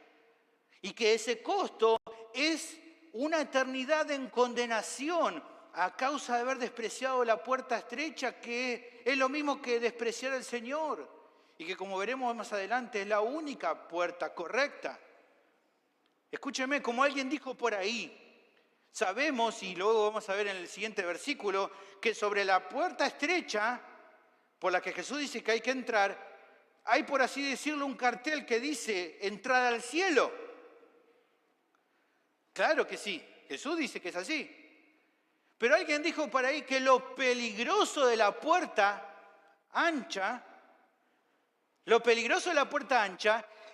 Y que ese costo es una eternidad en condenación a causa de haber despreciado la puerta estrecha, que es lo mismo que despreciar al Señor. Y que, como veremos más adelante, es la única puerta correcta. Escúcheme, como alguien dijo por ahí, sabemos, y luego vamos a ver en el siguiente versículo, que sobre la puerta estrecha, por la que Jesús dice que hay que entrar, hay, por así decirlo, un cartel que dice entrada al cielo. Claro que sí, Jesús dice que es así. Pero alguien dijo por ahí que lo peligroso de la puerta ancha,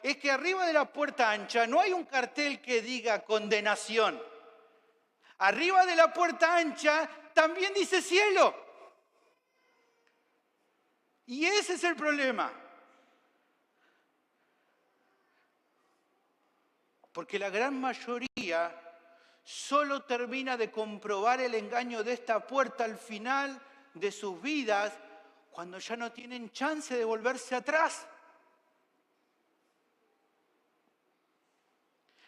es que arriba de la puerta ancha no hay un cartel que diga condenación. Arriba de la puerta ancha también dice cielo. Y ese es el problema. Porque la gran mayoría solo termina de comprobar el engaño de esta puerta al final de sus vidas, cuando ya no tienen chance de volverse atrás.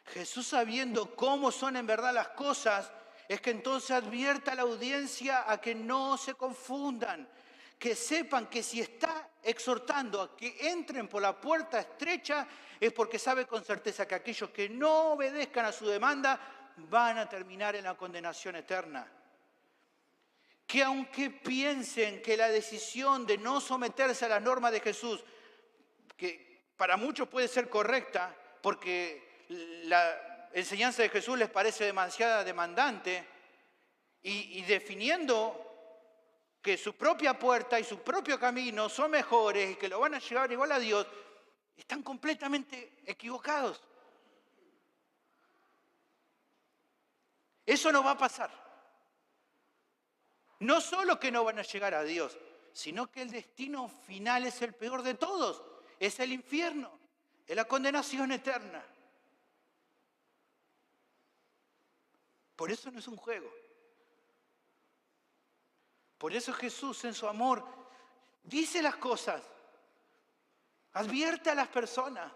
Jesús, sabiendo cómo son en verdad las cosas, es que entonces advierte a la audiencia a que no se confundan, que sepan que si está exhortando a que entren por la puerta estrecha, es porque sabe con certeza que aquellos que no obedezcan a su demanda van a terminar en la condenación eterna. Que aunque piensen que la decisión de no someterse a las normas de Jesús, que para muchos puede ser correcta, porque la enseñanza de Jesús les parece demasiado demandante, y definiendo que su propia puerta y su propio camino son mejores y que lo van a llevar igual a Dios, están completamente equivocados. Eso no va a pasar. No solo que no van a llegar a Dios, sino que el destino final es el peor de todos. Es el infierno, es la condenación eterna. Por eso no es un juego. Por eso Jesús, en su amor, dice las cosas, advierte a las personas.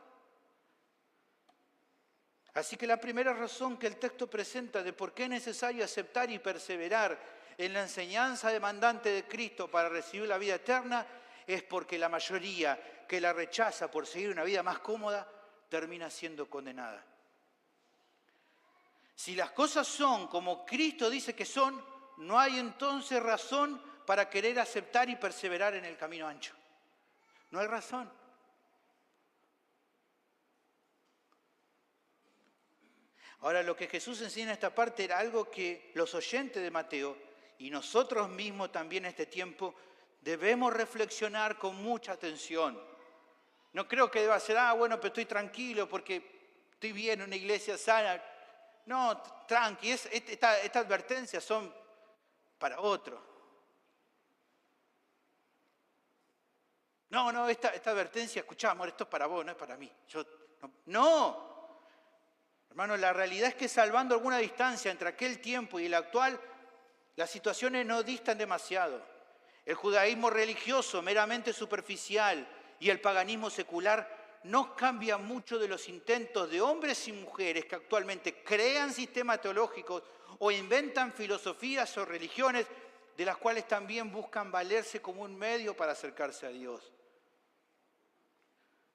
Así que la primera razón que el texto presenta de por qué es necesario aceptar y perseverar en la enseñanza demandante de Cristo para recibir la vida eterna es porque la mayoría que la rechaza por seguir una vida más cómoda termina siendo condenada. Si las cosas son como Cristo dice que son, no hay entonces razón para querer aceptar y perseverar en el camino ancho. No hay razón. Ahora, lo que Jesús enseña en esta parte era algo que los oyentes de Mateo y nosotros mismos también en este tiempo debemos reflexionar con mucha atención. No creo que deba ser, bueno, pero estoy tranquilo porque estoy bien en una iglesia sana. No, tranqui, estas advertencias son para otro. No, esta advertencia, escuchá, amor, esto es para vos, no es para mí. No. Hermano, la realidad es que salvando alguna distancia entre aquel tiempo y el actual, las situaciones no distan demasiado. El judaísmo religioso, meramente superficial, y el paganismo secular no cambian mucho de los intentos de hombres y mujeres que actualmente crean sistemas teológicos o inventan filosofías o religiones de las cuales también buscan valerse como un medio para acercarse a Dios.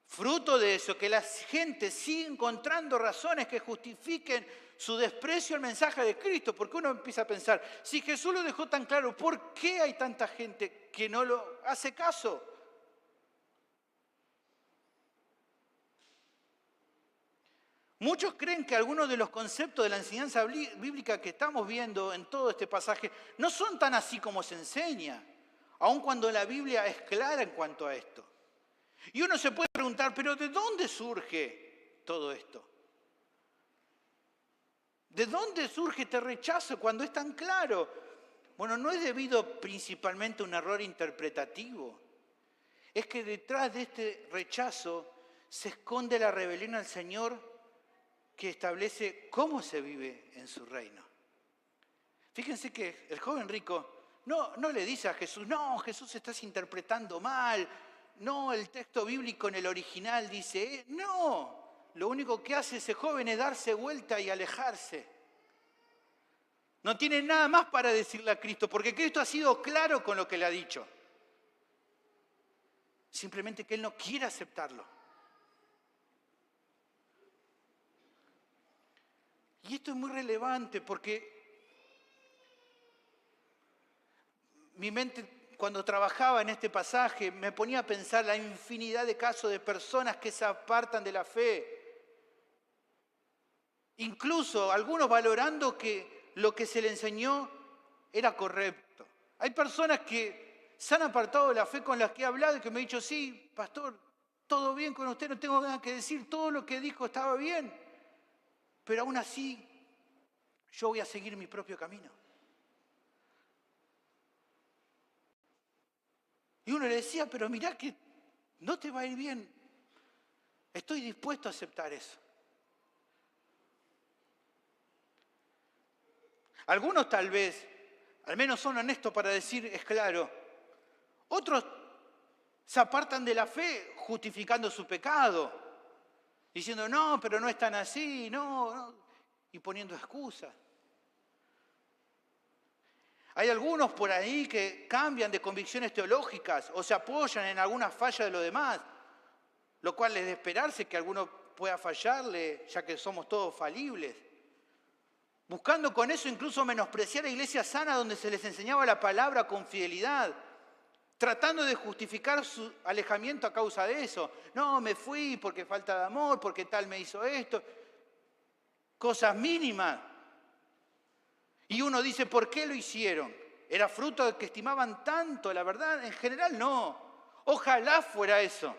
Fruto de eso, que la gente sigue encontrando razones que justifiquen su desprecio al mensaje de Cristo, porque uno empieza a pensar, si Jesús lo dejó tan claro, ¿por qué hay tanta gente que no lo hace caso? Muchos creen que algunos de los conceptos de la enseñanza bíblica que estamos viendo en todo este pasaje no son tan así como se enseña, aun cuando la Biblia es clara en cuanto a esto. Y uno se puede preguntar, ¿pero de dónde surge todo esto? ¿De dónde surge este rechazo cuando es tan claro? Bueno, no es debido principalmente a un error interpretativo. Es que detrás de este rechazo se esconde la rebelión al Señor que establece cómo se vive en su reino. Fíjense que el joven rico no le dice a Jesús, no, Jesús estás interpretando mal, no, el texto bíblico en el original dice, no, lo único que hace ese joven es darse vuelta y alejarse. No tiene nada más para decirle a Cristo, porque Cristo ha sido claro con lo que le ha dicho. Simplemente que él no quiere aceptarlo. Y esto es muy relevante porque mi mente, cuando trabajaba en este pasaje, me ponía a pensar la infinidad de casos de personas que se apartan de la fe. Incluso algunos valorando que lo que se le enseñó era correcto. Hay personas que se han apartado de la fe con las que he hablado y que me han dicho, sí, pastor, todo bien con usted, no tengo nada que decir, todo lo que dijo estaba bien. Pero aún así, yo voy a seguir mi propio camino. Y uno le decía, pero mirá que no te va a ir bien. Estoy dispuesto a aceptar eso. Algunos tal vez, al menos son honestos para decir, es claro. Otros se apartan de la fe justificando su pecado, diciendo, no, pero no es tan así, no, y poniendo excusas. Hay algunos por ahí que cambian de convicciones teológicas o se apoyan en alguna falla de los demás, lo cual es de esperarse que alguno pueda fallarle, ya que somos todos falibles. Buscando con eso incluso menospreciar a iglesias sanas donde se les enseñaba la palabra con fidelidad, tratando de justificar su alejamiento a causa de eso. No, me fui porque falta de amor, porque tal me hizo esto. Cosas mínimas. Y uno dice, ¿por qué lo hicieron? ¿Era fruto de que estimaban tanto? La verdad, en general no. Ojalá fuera eso.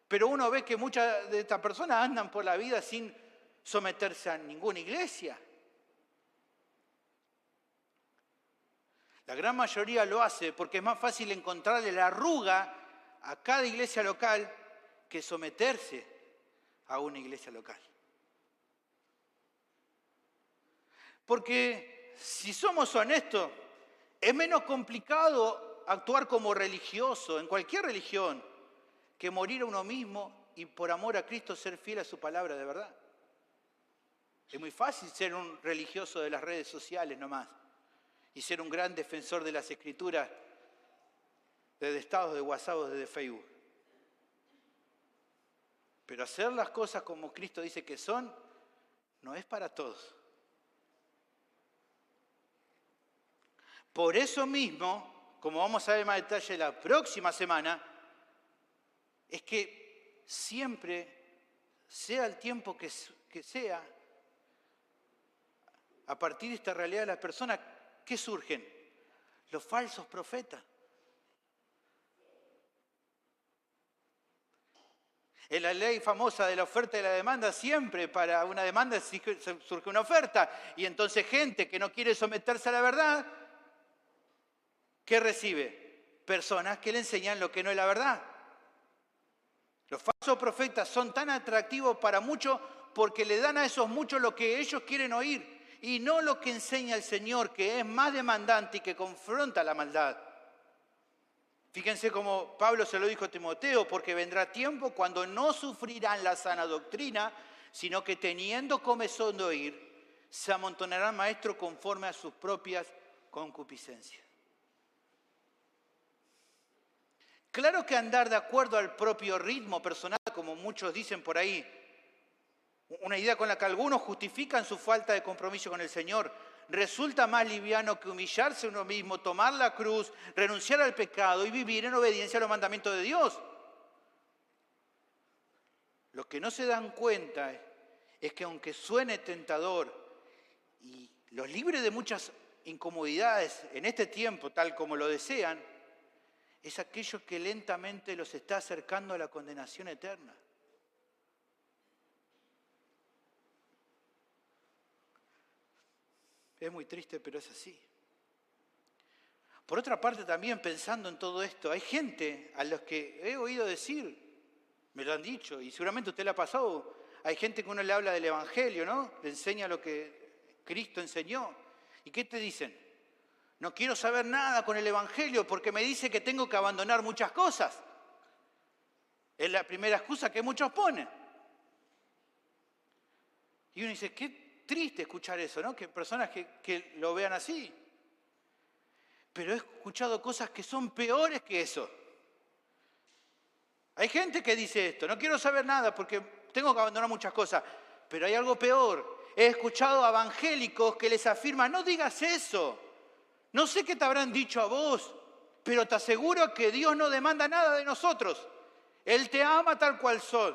Pero uno ve que muchas de estas personas andan por la vida sin someterse a ninguna iglesia. La gran mayoría lo hace porque es más fácil encontrarle la arruga a cada iglesia local que someterse a una iglesia local. Porque si somos honestos, es menos complicado actuar como religioso en cualquier religión que morir a uno mismo y por amor a Cristo ser fiel a su palabra de verdad. Es muy fácil ser un religioso de las redes sociales nomás y ser un gran defensor de las escrituras desde estados de WhatsApp o desde Facebook. Pero hacer las cosas como Cristo dice que son, no es para todos. Por eso mismo, como vamos a ver más detalle la próxima semana, es que siempre, sea el tiempo que sea, a partir de esta realidad de las personas, ¿qué surgen? Los falsos profetas. En la ley famosa de la oferta y la demanda, siempre para una demanda surge una oferta. Y entonces gente que no quiere someterse a la verdad, ¿qué recibe? Personas que le enseñan lo que no es la verdad. Los falsos profetas son tan atractivos para muchos porque le dan a esos muchos lo que ellos quieren oír y no lo que enseña el Señor, que es más demandante y que confronta la maldad. Fíjense cómo Pablo se lo dijo a Timoteo, porque vendrá tiempo cuando no sufrirán la sana doctrina, sino que teniendo comezón de oír, se amontonarán maestros conforme a sus propias concupiscencias. Claro que andar de acuerdo al propio ritmo personal, como muchos dicen por ahí, una idea con la que algunos justifican su falta de compromiso con el Señor, resulta más liviano que humillarse a uno mismo, tomar la cruz, renunciar al pecado y vivir en obediencia a los mandamientos de Dios. Lo que no se dan cuenta es que aunque suene tentador y los libre de muchas incomodidades en este tiempo, tal como lo desean, es aquello que lentamente los está acercando a la condenación eterna. Es muy triste, pero es así. Por otra parte, también pensando en todo esto, hay gente a los que he oído decir, me lo han dicho, y seguramente usted le ha pasado, hay gente que uno le habla del Evangelio, ¿no? Le enseña lo que Cristo enseñó. ¿Y qué te dicen? No quiero saber nada con el Evangelio porque me dice que tengo que abandonar muchas cosas. Es la primera excusa que muchos ponen. Y uno dice, qué triste escuchar eso, ¿no? Que personas que lo vean así. Pero he escuchado cosas que son peores que eso. Hay gente que dice esto, no quiero saber nada porque tengo que abandonar muchas cosas. Pero hay algo peor. He escuchado a evangélicos que les afirman, no digas eso. No sé qué te habrán dicho a vos, pero te aseguro que Dios no demanda nada de nosotros. Él te ama tal cual sos.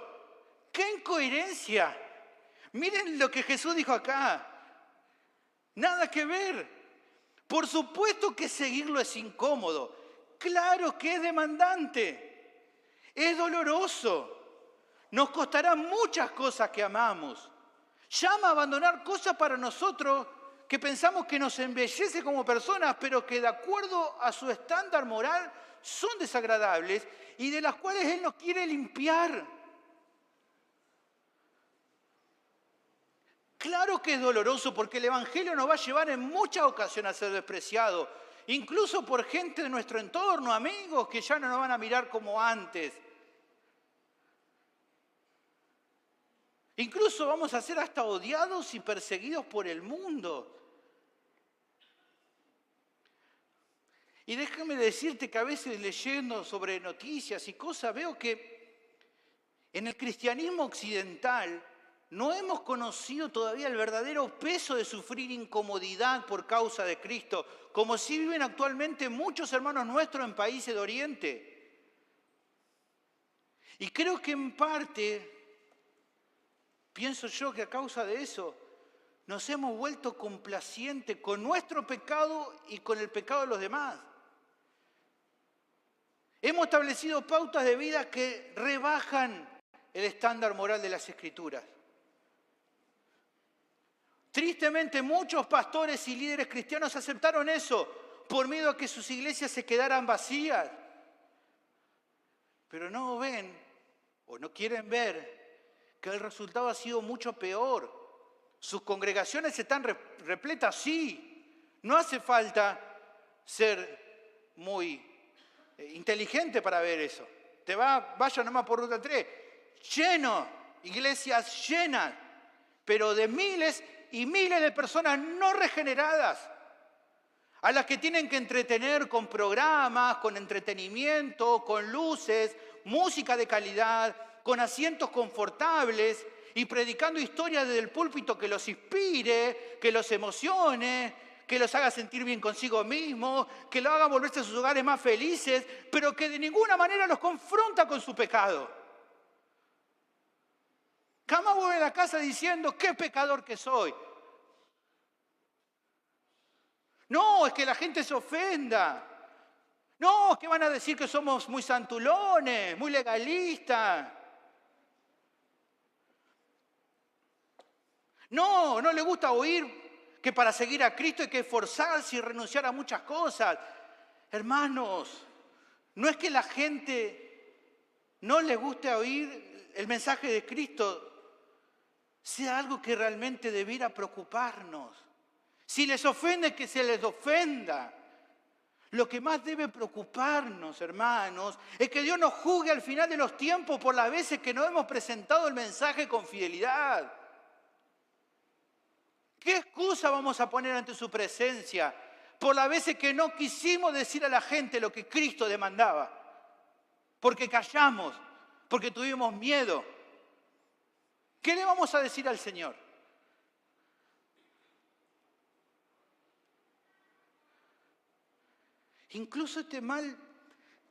¡Qué incoherencia! Miren lo que Jesús dijo acá. Nada que ver. Por supuesto que seguirlo es incómodo. Claro que es demandante. Es doloroso. Nos costará muchas cosas que amamos. Llama a abandonar cosas para nosotros que pensamos que nos embellece como personas, pero que de acuerdo a su estándar moral son desagradables y de las cuales Él nos quiere limpiar. Claro que es doloroso porque el Evangelio nos va a llevar en muchas ocasiones a ser despreciado, incluso por gente de nuestro entorno, amigos que ya no nos van a mirar como antes. Incluso vamos a ser hasta odiados y perseguidos por el mundo. Y déjame decirte que a veces leyendo sobre noticias y cosas veo que en el cristianismo occidental no hemos conocido todavía el verdadero peso de sufrir incomodidad por causa de Cristo, como si viven actualmente muchos hermanos nuestros en países de Oriente. Y creo que en parte, pienso yo que a causa de eso, nos hemos vuelto complacientes con nuestro pecado y con el pecado de los demás. Hemos establecido pautas de vida que rebajan el estándar moral de las Escrituras. Tristemente, muchos pastores y líderes cristianos aceptaron eso por miedo a que sus iglesias se quedaran vacías. Pero no ven o no quieren ver que el resultado ha sido mucho peor. Sus congregaciones están repletas, sí. No hace falta ser muy inteligente para ver eso. Vaya nomás por Ruta 3. Lleno, iglesias llenas, pero de miles y miles de personas no regeneradas, a las que tienen que entretener con programas, con entretenimiento, con luces, música de calidad, con asientos confortables y predicando historias desde el púlpito que los inspire, que los emocione, que los haga sentir bien consigo mismos, que los haga volverse a sus hogares más felices, pero que de ninguna manera los confronta con su pecado. Jamás vuelve a la casa diciendo, qué pecador que soy. No, es que la gente se ofenda. No, es que van a decir que somos muy santulones, muy legalistas. No le gusta oír que para seguir a Cristo hay que esforzarse y renunciar a muchas cosas. Hermanos, no es que la gente no le guste oír el mensaje de Cristo, sea algo que realmente debiera preocuparnos. Si les ofende, que se les ofenda. Lo que más debe preocuparnos, hermanos, es que Dios nos juzgue al final de los tiempos por las veces que no hemos presentado el mensaje con fidelidad. ¿Qué excusa vamos a poner ante su presencia por las veces que no quisimos decir a la gente lo que Cristo demandaba? Porque callamos, porque tuvimos miedo. ¿Qué le vamos a decir al Señor? Incluso este mal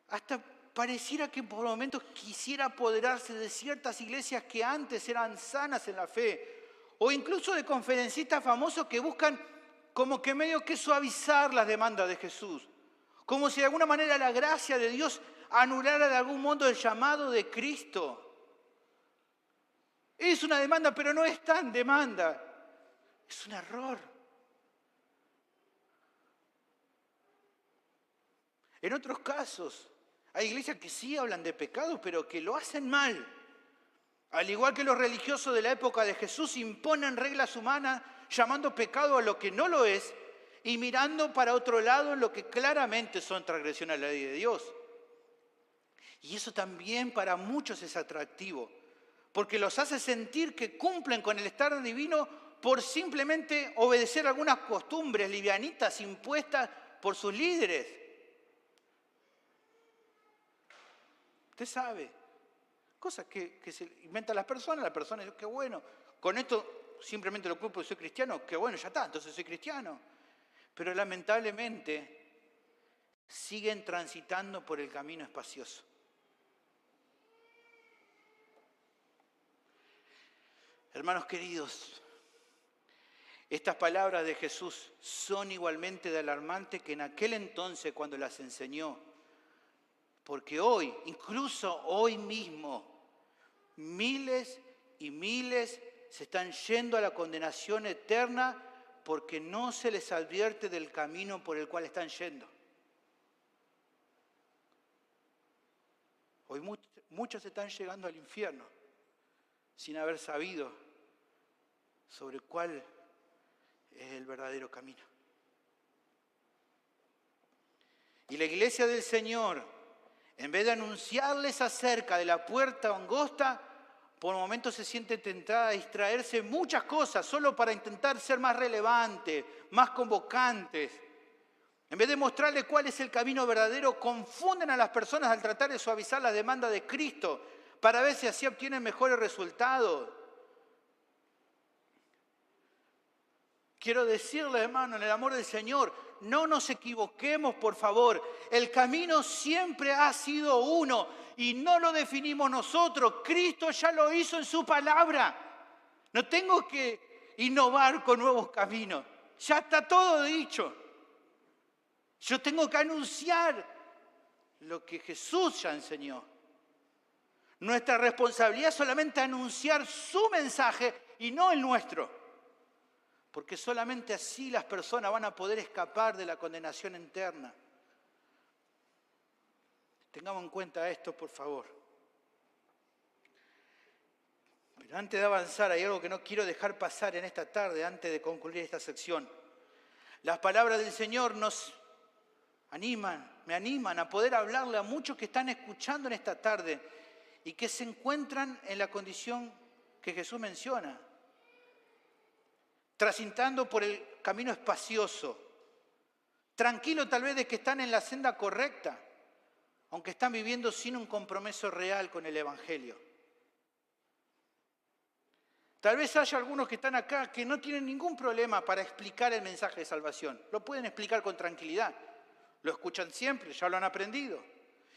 hasta pareciera que por momentos quisiera apoderarse de ciertas iglesias que antes eran sanas en la fe, o incluso de conferencistas famosos que buscan como que medio que suavizar las demandas de Jesús, como si de alguna manera la gracia de Dios anulara de algún modo el llamado de Cristo. Es una demanda, pero no es tan demanda. Es un error. En otros casos, hay iglesias que sí hablan de pecado, pero que lo hacen mal. Al igual que los religiosos de la época de Jesús imponen reglas humanas llamando pecado a lo que no lo es y mirando para otro lado en lo que claramente son transgresiones a la ley de Dios. Y eso también para muchos es atractivo, porque los hace sentir que cumplen con el estándar divino por simplemente obedecer algunas costumbres livianitas impuestas por sus líderes. Usted sabe, cosas que se inventan las personas dicen, qué bueno, con esto simplemente lo culpo de soy cristiano, qué bueno, ya está, entonces soy cristiano. Pero lamentablemente siguen transitando por el camino espacioso. Hermanos queridos, estas palabras de Jesús son igualmente de alarmantes que en aquel entonces cuando las enseñó. Porque hoy, incluso hoy mismo, miles y miles se están yendo a la condenación eterna porque no se les advierte del camino por el cual están yendo. Hoy muchos están llegando al infierno sin haber sabido sobre cuál es el verdadero camino. Y la iglesia del Señor, en vez de anunciarles acerca de la puerta angosta, por momentos se siente tentada a distraerse en muchas cosas solo para intentar ser más relevantes, más convocantes. En vez de mostrarles cuál es el camino verdadero, confunden a las personas al tratar de suavizar las demandas de Cristo para ver si así obtienen mejores resultados. Quiero decirle, hermano, en el amor del Señor, no nos equivoquemos, por favor. El camino siempre ha sido uno y no lo definimos nosotros. Cristo ya lo hizo en su palabra. No tengo que innovar con nuevos caminos. Ya está todo dicho. Yo tengo que anunciar lo que Jesús ya enseñó. Nuestra responsabilidad es solamente anunciar su mensaje y no el nuestro. Porque solamente así las personas van a poder escapar de la condenación eterna. Tengamos en cuenta esto, por favor. Pero antes de avanzar, hay algo que no quiero dejar pasar en esta tarde, antes de concluir esta sección. Las palabras del Señor nos me animan a poder hablarle a muchos que están escuchando en esta tarde y que se encuentran en la condición que Jesús menciona. Transitando por el camino espacioso, tranquilo tal vez de que están en la senda correcta, aunque están viviendo sin un compromiso real con el Evangelio. Tal vez haya algunos que están acá que no tienen ningún problema para explicar el mensaje de salvación. Lo pueden explicar con tranquilidad. Lo escuchan siempre, ya lo han aprendido.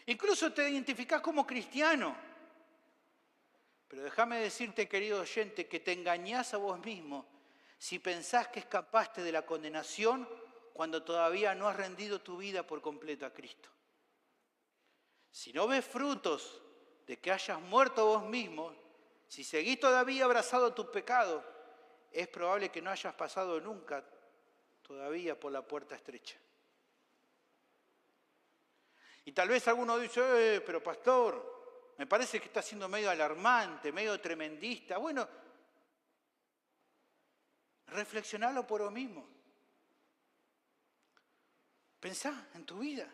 Incluso te identificás como cristiano. Pero déjame decirte, querido oyente, que te engañás a vos mismo si pensás que escapaste de la condenación cuando todavía no has rendido tu vida por completo a Cristo. Si no ves frutos de que hayas muerto vos mismo, si seguís todavía abrazado a tu pecado, es probable que no hayas pasado nunca todavía por la puerta estrecha. Y tal vez alguno dice, pero pastor, me parece que está siendo medio alarmante, medio tremendista. Bueno, reflexionalo por vos mismo. Pensá en tu vida.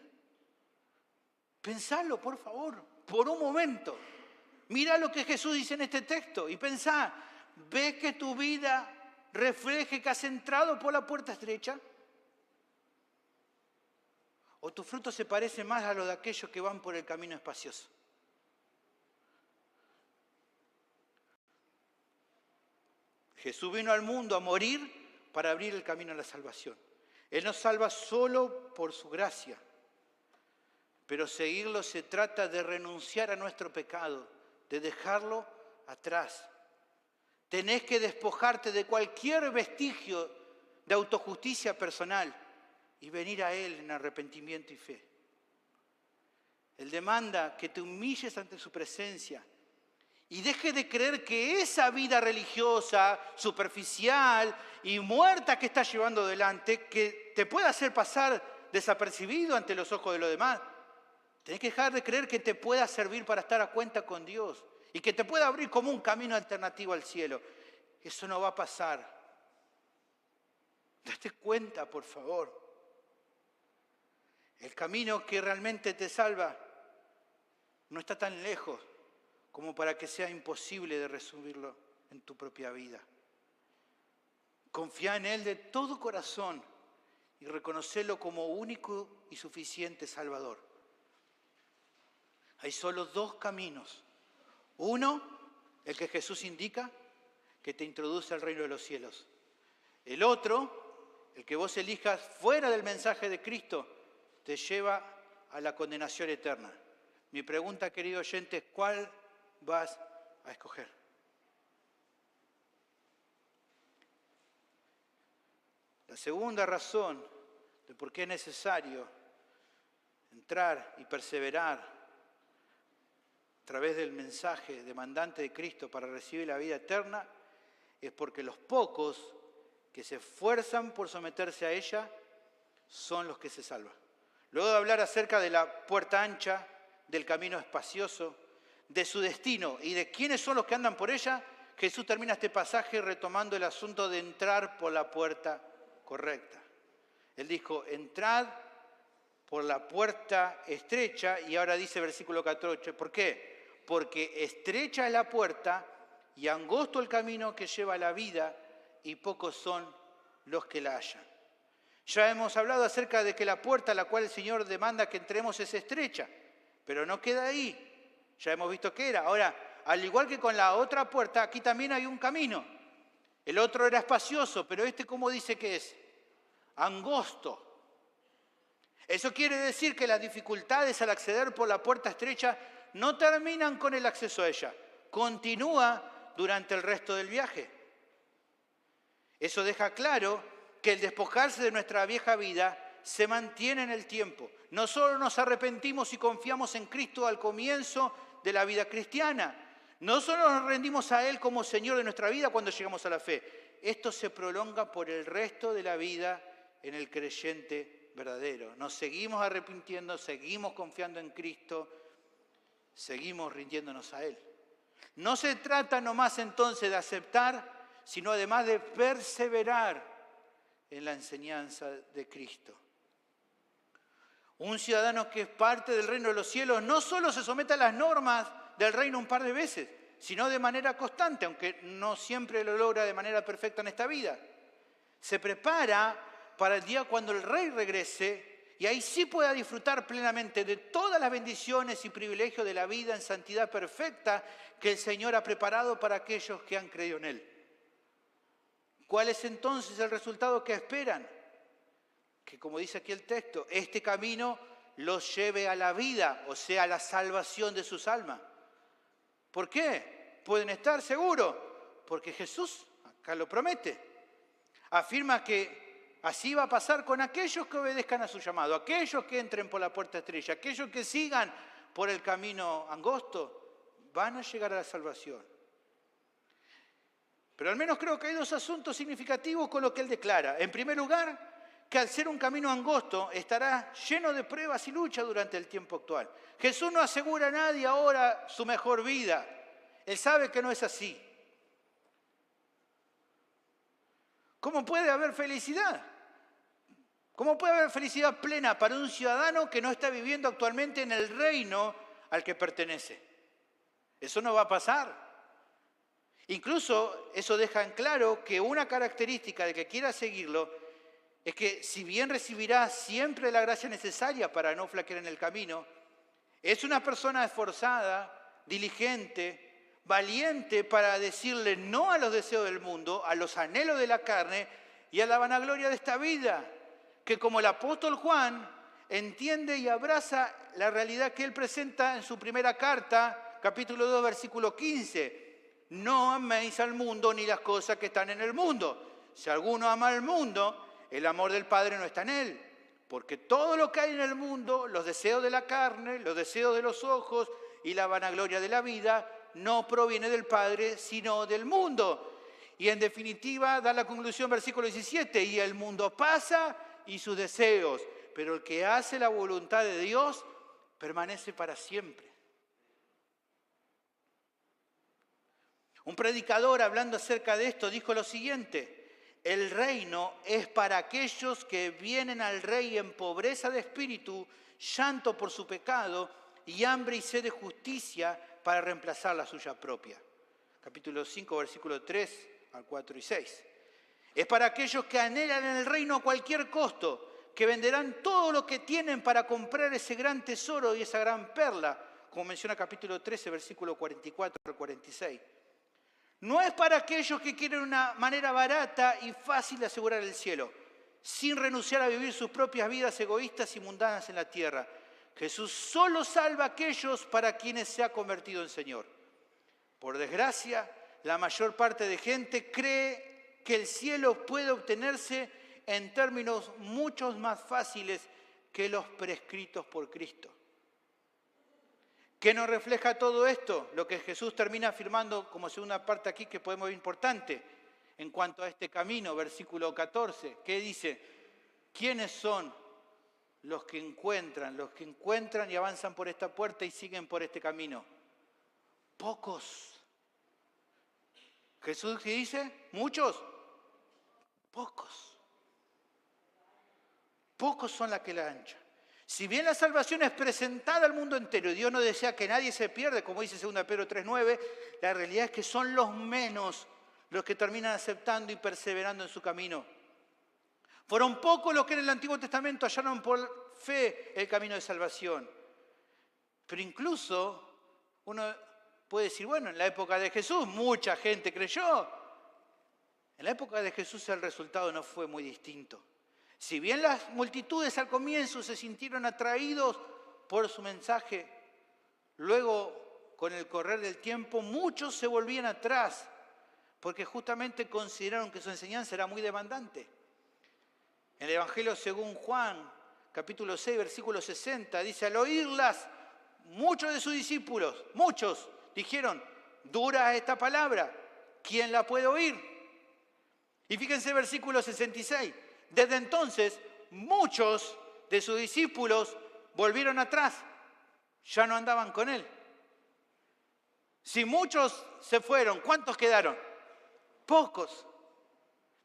Pensalo, por favor, por un momento. Mira lo que Jesús dice en este texto y pensá, ¿ves que tu vida refleje que has entrado por la puerta estrecha? ¿O tu fruto se parece más a lo de aquellos que van por el camino espacioso? Jesús vino al mundo a morir para abrir el camino a la salvación. Él nos salva solo por su gracia. Pero seguirlo se trata de renunciar a nuestro pecado, de dejarlo atrás, Tenés que despojarte de cualquier vestigio de autojusticia personal y venir a Él en arrepentimiento y fe. Él demanda que te humilles ante su presencia y dejes de creer que esa vida religiosa, superficial y muerta que estás llevando adelante, que te puede hacer pasar desapercibido ante los ojos de los demás. Tenés que dejar de creer que te pueda servir para estar a cuenta con Dios y que te pueda abrir como un camino alternativo al cielo. Eso no va a pasar. Date cuenta, por favor. El camino que realmente te salva no está tan lejos como para que sea imposible de resumirlo en tu propia vida. Confía en Él de todo corazón y reconocerlo como único y suficiente Salvador. Hay solo dos caminos. Uno, el que Jesús indica, que te introduce al reino de los cielos. El otro, el que vos elijas fuera del mensaje de Cristo, te lleva a la condenación eterna. Mi pregunta, querido oyente, es ¿cuál vas a escoger? La segunda razón de por qué es necesario entrar y perseverar a través del mensaje demandante de Cristo para recibir la vida eterna es porque los pocos que se esfuerzan por someterse a ella son los que se salvan. Luego de hablar acerca de la puerta ancha, del camino espacioso, de su destino y de quiénes son los que andan por ella, Jesús termina este pasaje retomando el asunto de entrar por la puerta correcta. Él dijo, entrad por la puerta estrecha, y ahora dice versículo 14, ¿por qué? Porque estrecha es la puerta y angosto el camino que lleva a la vida, y pocos son los que la hallan. Ya hemos hablado acerca de que la puerta a la cual el Señor demanda que entremos es estrecha, pero no queda ahí. Ya hemos visto qué era. Ahora, al igual que con la otra puerta, aquí también hay un camino. El otro era espacioso, pero ¿cómo dice que es? Angosto. Eso quiere decir que las dificultades al acceder por la puerta estrecha no terminan con el acceso a ella. Continúa durante el resto del viaje. Eso deja claro que el despojarse de nuestra vieja vida se mantiene en el tiempo. No solo nos arrepentimos y confiamos en Cristo al comienzo de la vida cristiana, no solo nos rendimos a Él como Señor de nuestra vida cuando llegamos a la fe. Esto se prolonga por el resto de la vida en el creyente verdadero. Nos seguimos arrepintiendo, seguimos confiando en Cristo, seguimos rindiéndonos a Él. No se trata nomás entonces de aceptar, sino además de perseverar en la enseñanza de Cristo. Un ciudadano que es parte del reino de los cielos no solo se somete a las normas del reino un par de veces, sino de manera constante, aunque no siempre lo logra de manera perfecta en esta vida. Se prepara para el día cuando el Rey regrese y ahí sí pueda disfrutar plenamente de todas las bendiciones y privilegios de la vida en santidad perfecta que el Señor ha preparado para aquellos que han creído en Él. ¿Cuál es entonces el resultado que esperan? Que, como dice aquí el texto, este camino los lleve a la vida, o sea, a la salvación de sus almas. ¿Por qué? Pueden estar seguros, porque Jesús acá lo promete. Afirma que así va a pasar con aquellos que obedezcan a su llamado, aquellos que entren por la puerta estrecha, aquellos que sigan por el camino angosto, van a llegar a la salvación. Pero al menos creo que hay dos asuntos significativos con lo que él declara. En primer lugar, que al ser un camino angosto estará lleno de pruebas y luchas durante el tiempo actual. Jesús no asegura a nadie ahora su mejor vida. Él sabe que no es así. ¿Cómo puede haber felicidad? ¿Cómo puede haber felicidad plena para un ciudadano que no está viviendo actualmente en el reino al que pertenece? Eso no va a pasar. Incluso eso deja en claro que una característica de que quiera seguirlo es que si bien recibirá siempre la gracia necesaria para no flaquear en el camino, es una persona esforzada, diligente, valiente para decirle no a los deseos del mundo, a los anhelos de la carne y a la vanagloria de esta vida, que como el apóstol Juan entiende y abraza la realidad que él presenta en su primera carta, capítulo 2, versículo 15. no améis al mundo ni las cosas que están en el mundo. Si alguno ama al mundo, el amor del Padre no está en él. Porque todo lo que hay en el mundo, los deseos de la carne, los deseos de los ojos y la vanagloria de la vida, no proviene del Padre, sino del mundo. Y en definitiva da la conclusión, versículo 17, y el mundo pasa y sus deseos, pero el que hace la voluntad de Dios permanece para siempre. Un predicador hablando acerca de esto dijo lo siguiente: el reino es para aquellos que vienen al rey en pobreza de espíritu, llanto por su pecado y hambre y sed de justicia para reemplazar la suya propia. Capítulo 5, versículo 3 al 4 y 6. Es para aquellos que anhelan en el reino a cualquier costo, que venderán todo lo que tienen para comprar ese gran tesoro y esa gran perla, como menciona capítulo 13, versículo 44 al 46. No es para aquellos que quieren una manera barata y fácil de asegurar el cielo, sin renunciar a vivir sus propias vidas egoístas y mundanas en la tierra. Jesús solo salva a aquellos para quienes se ha convertido en Señor. Por desgracia, la mayor parte de gente cree que el cielo puede obtenerse en términos mucho más fáciles que los prescritos por Cristo. ¿Qué nos refleja todo esto? Lo que Jesús termina afirmando como segunda parte aquí que podemos ver importante en cuanto a este camino, versículo 14. ¿Qué dice? ¿Quiénes son los que encuentran y avanzan por esta puerta y siguen por este camino? Pocos. Jesús dice, ¿muchos? Pocos. Pocos son los que la hanchan. Si bien la salvación es presentada al mundo entero y Dios no desea que nadie se pierda, como dice 2 Pedro 3:9, la realidad es que son los menos los que terminan aceptando y perseverando en su camino. Fueron pocos los que en el Antiguo Testamento hallaron por fe el camino de salvación. Pero incluso uno puede decir, bueno, en la época de Jesús mucha gente creyó. En la época de Jesús el resultado no fue muy distinto. Si bien las multitudes al comienzo se sintieron atraídos por su mensaje, luego, con el correr del tiempo, muchos se volvían atrás, porque justamente consideraron que su enseñanza era muy demandante. En el Evangelio según Juan, capítulo 6, versículo 60, dice, al oírlas, muchos de sus discípulos, muchos, dijeron, dura esta palabra, ¿quién la puede oír? Y fíjense el versículo 66. Desde entonces, muchos de sus discípulos volvieron atrás, ya no andaban con él. Si muchos se fueron, ¿cuántos quedaron? Pocos.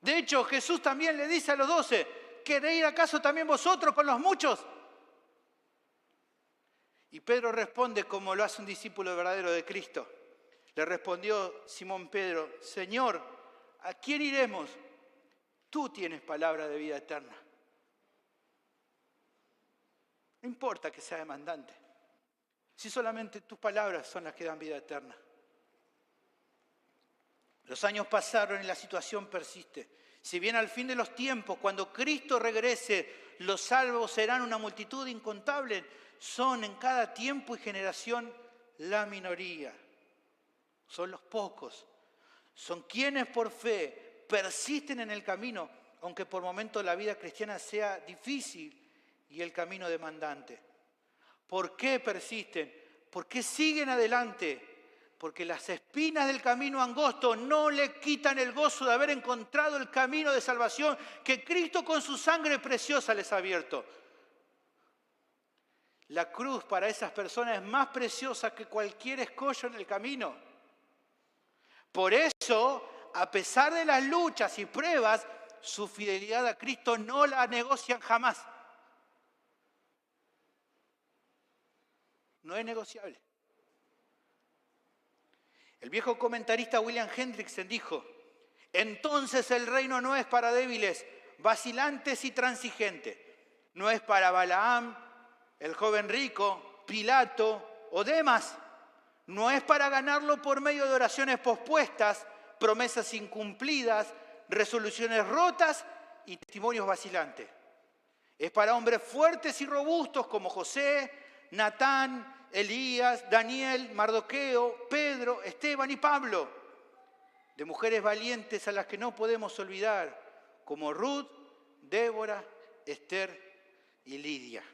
De hecho, Jesús también le dice a los 12, ¿queréis ir acaso también vosotros con los muchos? Y Pedro responde como lo hace un discípulo verdadero de Cristo. Le respondió Simón Pedro, Señor, ¿a quién iremos? Tú tienes palabra de vida eterna. No importa que sea demandante, si solamente tus palabras son las que dan vida eterna. Los años pasaron y la situación persiste. Si bien al fin de los tiempos, cuando Cristo regrese, los salvos serán una multitud incontable, son en cada tiempo y generación la minoría. Son los pocos. Son quienes por fe persisten en el camino, aunque por momentos la vida cristiana sea difícil y el camino demandante. ¿Por qué persisten? ¿Por qué siguen adelante? Porque las espinas del camino angosto no le quitan el gozo de haber encontrado el camino de salvación que Cristo con su sangre preciosa les ha abierto. La cruz para esas personas es más preciosa que cualquier escollo en el camino. Por eso, a pesar de las luchas y pruebas, su fidelidad a Cristo no la negocian jamás. No es negociable. El viejo comentarista William Hendrickson dijo, entonces el reino no es para débiles, vacilantes y transigentes. No es para Balaam, el joven rico, Pilato o Demas. No es para ganarlo por medio de oraciones pospuestas, promesas incumplidas, resoluciones rotas y testimonios vacilantes. Es para hombres fuertes y robustos como José, Natán, Elías, Daniel, Mardoqueo, Pedro, Esteban y Pablo. de mujeres valientes a las que no podemos olvidar, como Ruth, Débora, Esther y Lidia.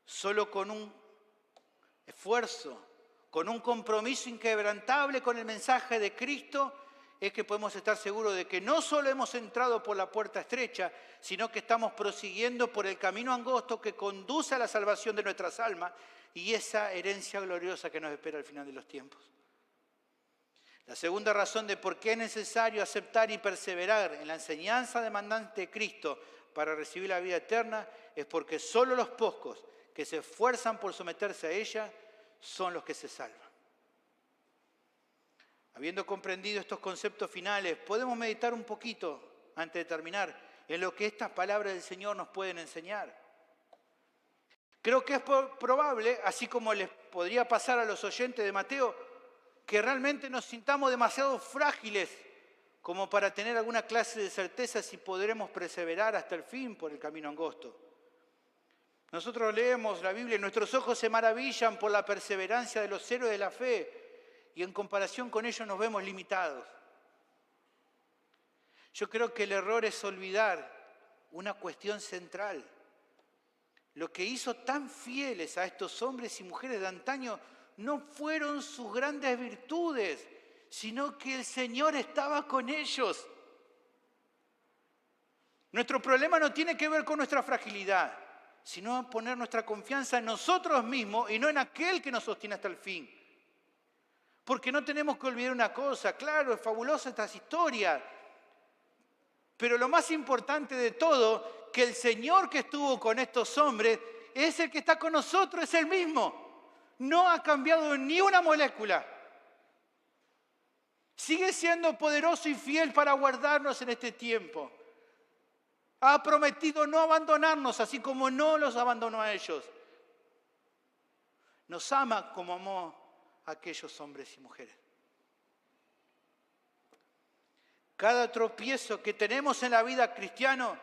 Solo con un esfuerzo, con un compromiso inquebrantable con el mensaje de Cristo, es que podemos estar seguros de que no solo hemos entrado por la puerta estrecha, sino que estamos prosiguiendo por el camino angosto que conduce a la salvación de nuestras almas y esa herencia gloriosa que nos espera al final de los tiempos. La segunda razón de por qué es necesario aceptar y perseverar en la enseñanza demandante de Cristo para recibir la vida eterna es porque solo los pocos que se esfuerzan por someterse a ella son los que se salvan. Habiendo comprendido estos conceptos finales, podemos meditar un poquito, antes de terminar, en lo que estas palabras del Señor nos pueden enseñar. Creo que es probable, así como les podría pasar a los oyentes de Mateo, que realmente nos sintamos demasiado frágiles como para tener alguna clase de certeza si podremos perseverar hasta el fin por el camino angosto. Nosotros leemos la Biblia y nuestros ojos se maravillan por la perseverancia de los héroes de la fe y en comparación con ellos nos vemos limitados. Yo creo que el error es olvidar una cuestión central. Lo que hizo tan fieles a estos hombres y mujeres de antaño no fueron sus grandes virtudes, sino que el Señor estaba con ellos. Nuestro problema no tiene que ver con nuestra fragilidad, sino poner nuestra confianza en nosotros mismos y no en aquel que nos sostiene hasta el fin. Porque no tenemos que olvidar una cosa, claro, es fabulosa estas historias, pero lo más importante de todo, que el Señor que estuvo con estos hombres es el que está con nosotros, es el mismo. No ha cambiado ni una molécula. Sigue siendo poderoso y fiel para guardarnos en este tiempo. Ha prometido no abandonarnos, así como no los abandonó a ellos. Nos ama como amó a aquellos hombres y mujeres. Cada tropiezo que tenemos en la vida cristiana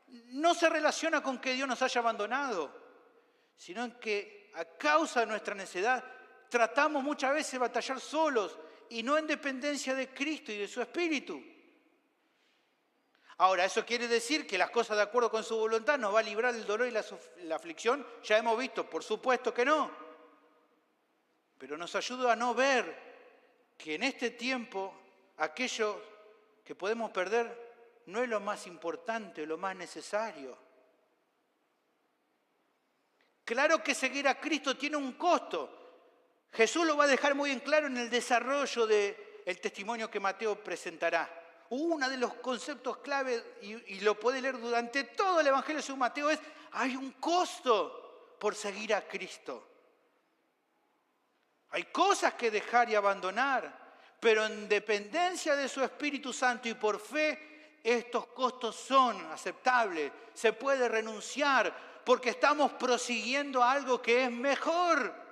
no se relaciona con que Dios nos haya abandonado, sino en que a causa de nuestra necedad tratamos muchas veces de batallar solos y no en dependencia de Cristo y de su Espíritu. Ahora, ¿eso quiere decir que las cosas de acuerdo con su voluntad nos va a librar del dolor y la aflicción? Ya hemos visto, por supuesto que no. Pero nos ayuda a no ver que en este tiempo aquello que podemos perder no es lo más importante, lo más necesario. Claro que seguir a Cristo tiene un costo. Jesús lo va a dejar muy en claro en el desarrollo del testimonio que Mateo presentará. Uno de los conceptos clave, y lo puede leer durante todo el Evangelio de San Mateo, es: hay un costo por seguir a Cristo. Hay cosas que dejar y abandonar, pero en dependencia de su Espíritu Santo y por fe, estos costos son aceptables. Se puede renunciar porque estamos prosiguiendo a algo que es mejor.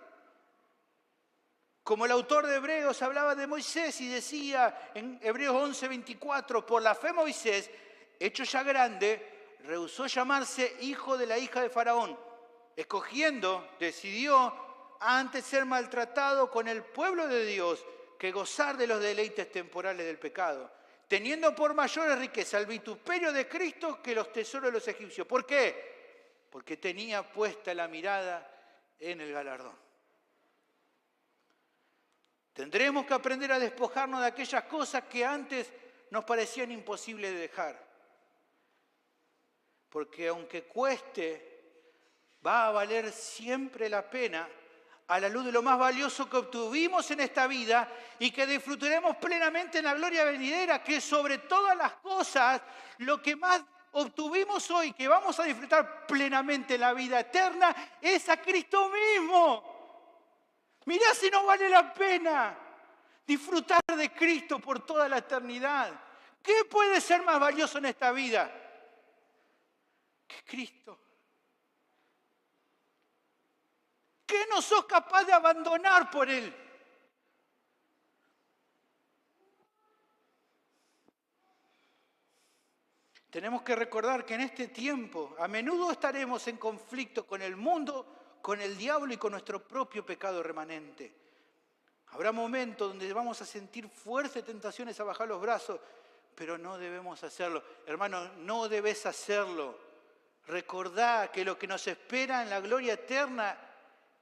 Como el autor de Hebreos hablaba de Moisés y decía en Hebreos 11:24, por la fe Moisés, hecho ya grande, rehusó llamarse hijo de la hija de Faraón. Decidió antes ser maltratado con el pueblo de Dios que gozar de los deleites temporales del pecado, teniendo por mayores riqueza el vituperio de Cristo que los tesoros de los egipcios. ¿Por qué? Porque tenía puesta la mirada en el galardón. Tendremos que aprender a despojarnos de aquellas cosas que antes nos parecían imposibles de dejar. Porque aunque cueste, va a valer siempre la pena a la luz de lo más valioso que obtuvimos en esta vida y que disfrutaremos plenamente en la gloria venidera, que sobre todas las cosas, lo que más obtuvimos hoy, que vamos a disfrutar plenamente en la vida eterna, es a Cristo mismo. Mirá si no vale la pena disfrutar de Cristo por toda la eternidad. ¿Qué puede ser más valioso en esta vida que Cristo? ¿Qué no sos capaz de abandonar por Él? Tenemos que recordar que en este tiempo a menudo estaremos en conflicto con el mundo, con el diablo y con nuestro propio pecado remanente. Habrá momentos donde vamos a sentir fuertes tentaciones a bajar los brazos, pero no debemos hacerlo. Hermano, no debes hacerlo. Recordá que lo que nos espera en la gloria eterna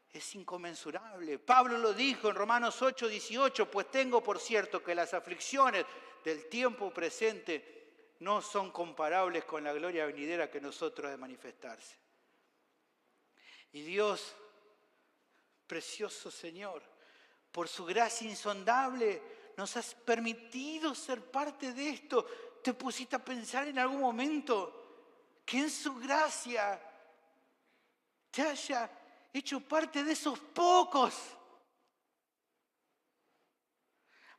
es inconmensurable. Pablo lo dijo en Romanos 8:18, pues tengo por cierto que las aflicciones del tiempo presente no son comparables con la gloria venidera que nosotros ha de manifestarse. Y Dios, precioso Señor, por su gracia insondable, nos has permitido ser parte de esto. ¿Te pusiste a pensar en algún momento que en su gracia te haya hecho parte de esos pocos?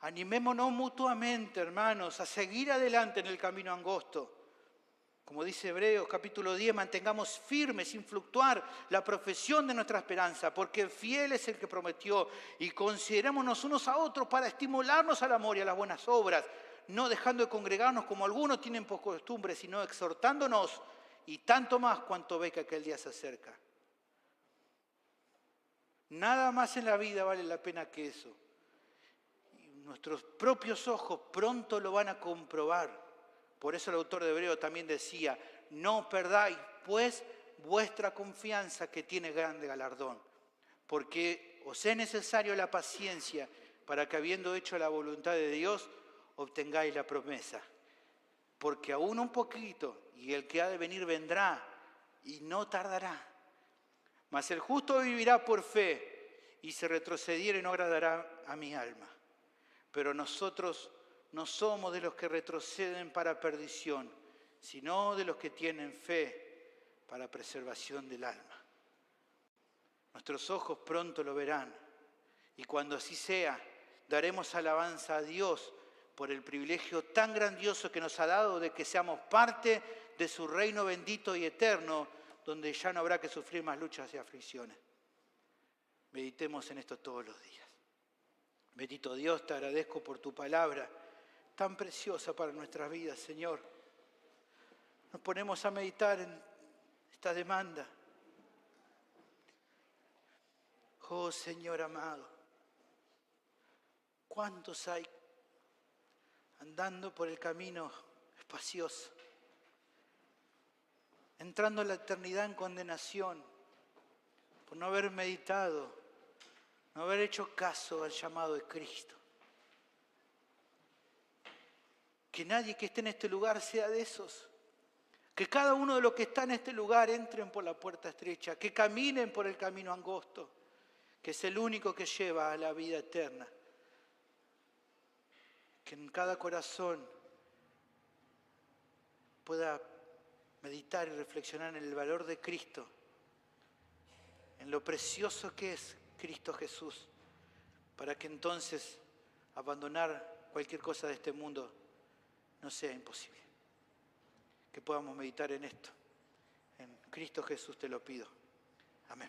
Animémonos mutuamente, hermanos, a seguir adelante en el camino angosto. Como dice Hebreos capítulo 10, mantengamos firme, sin fluctuar, la profesión de nuestra esperanza, porque fiel es el que prometió, y considerémonos unos a otros para estimularnos al amor y a las buenas obras, no dejando de congregarnos como algunos tienen por costumbre, sino exhortándonos, y tanto más cuanto ve que aquel día se acerca. Nada más en la vida vale la pena que eso. Y nuestros propios ojos pronto lo van a comprobar. Por eso el autor de Hebreo también decía, no perdáis pues vuestra confianza que tiene grande galardón, porque os es necesario la paciencia para que habiendo hecho la voluntad de Dios, obtengáis la promesa. Porque aún un poquito, y el que ha de venir vendrá, y no tardará. Mas el justo vivirá por fe, y si retrocediere no agradará a mi alma. Pero nosotros no somos de los que retroceden para perdición, sino de los que tienen fe para preservación del alma. Nuestros ojos pronto lo verán, y cuando así sea, daremos alabanza a Dios por el privilegio tan grandioso que nos ha dado de que seamos parte de su reino bendito y eterno, donde ya no habrá que sufrir más luchas y aflicciones. Meditemos en esto todos los días. Bendito Dios, te agradezco por tu palabra, tan preciosa para nuestras vidas, Señor. Nos ponemos a meditar en esta demanda. Oh, Señor amado, ¿cuántos hay andando por el camino espacioso, entrando en la eternidad en condenación, por no haber meditado, no haber hecho caso al llamado de Cristo? Que nadie que esté en este lugar sea de esos. Que cada uno de los que está en este lugar entren por la puerta estrecha, que caminen por el camino angosto, que es el único que lleva a la vida eterna. Que en cada corazón pueda meditar y reflexionar en el valor de Cristo, en lo precioso que es Cristo Jesús, para que entonces abandonar cualquier cosa de este mundo no sea imposible. Que podamos meditar en esto. En Cristo Jesús te lo pido. Amén.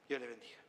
Dios le bendiga.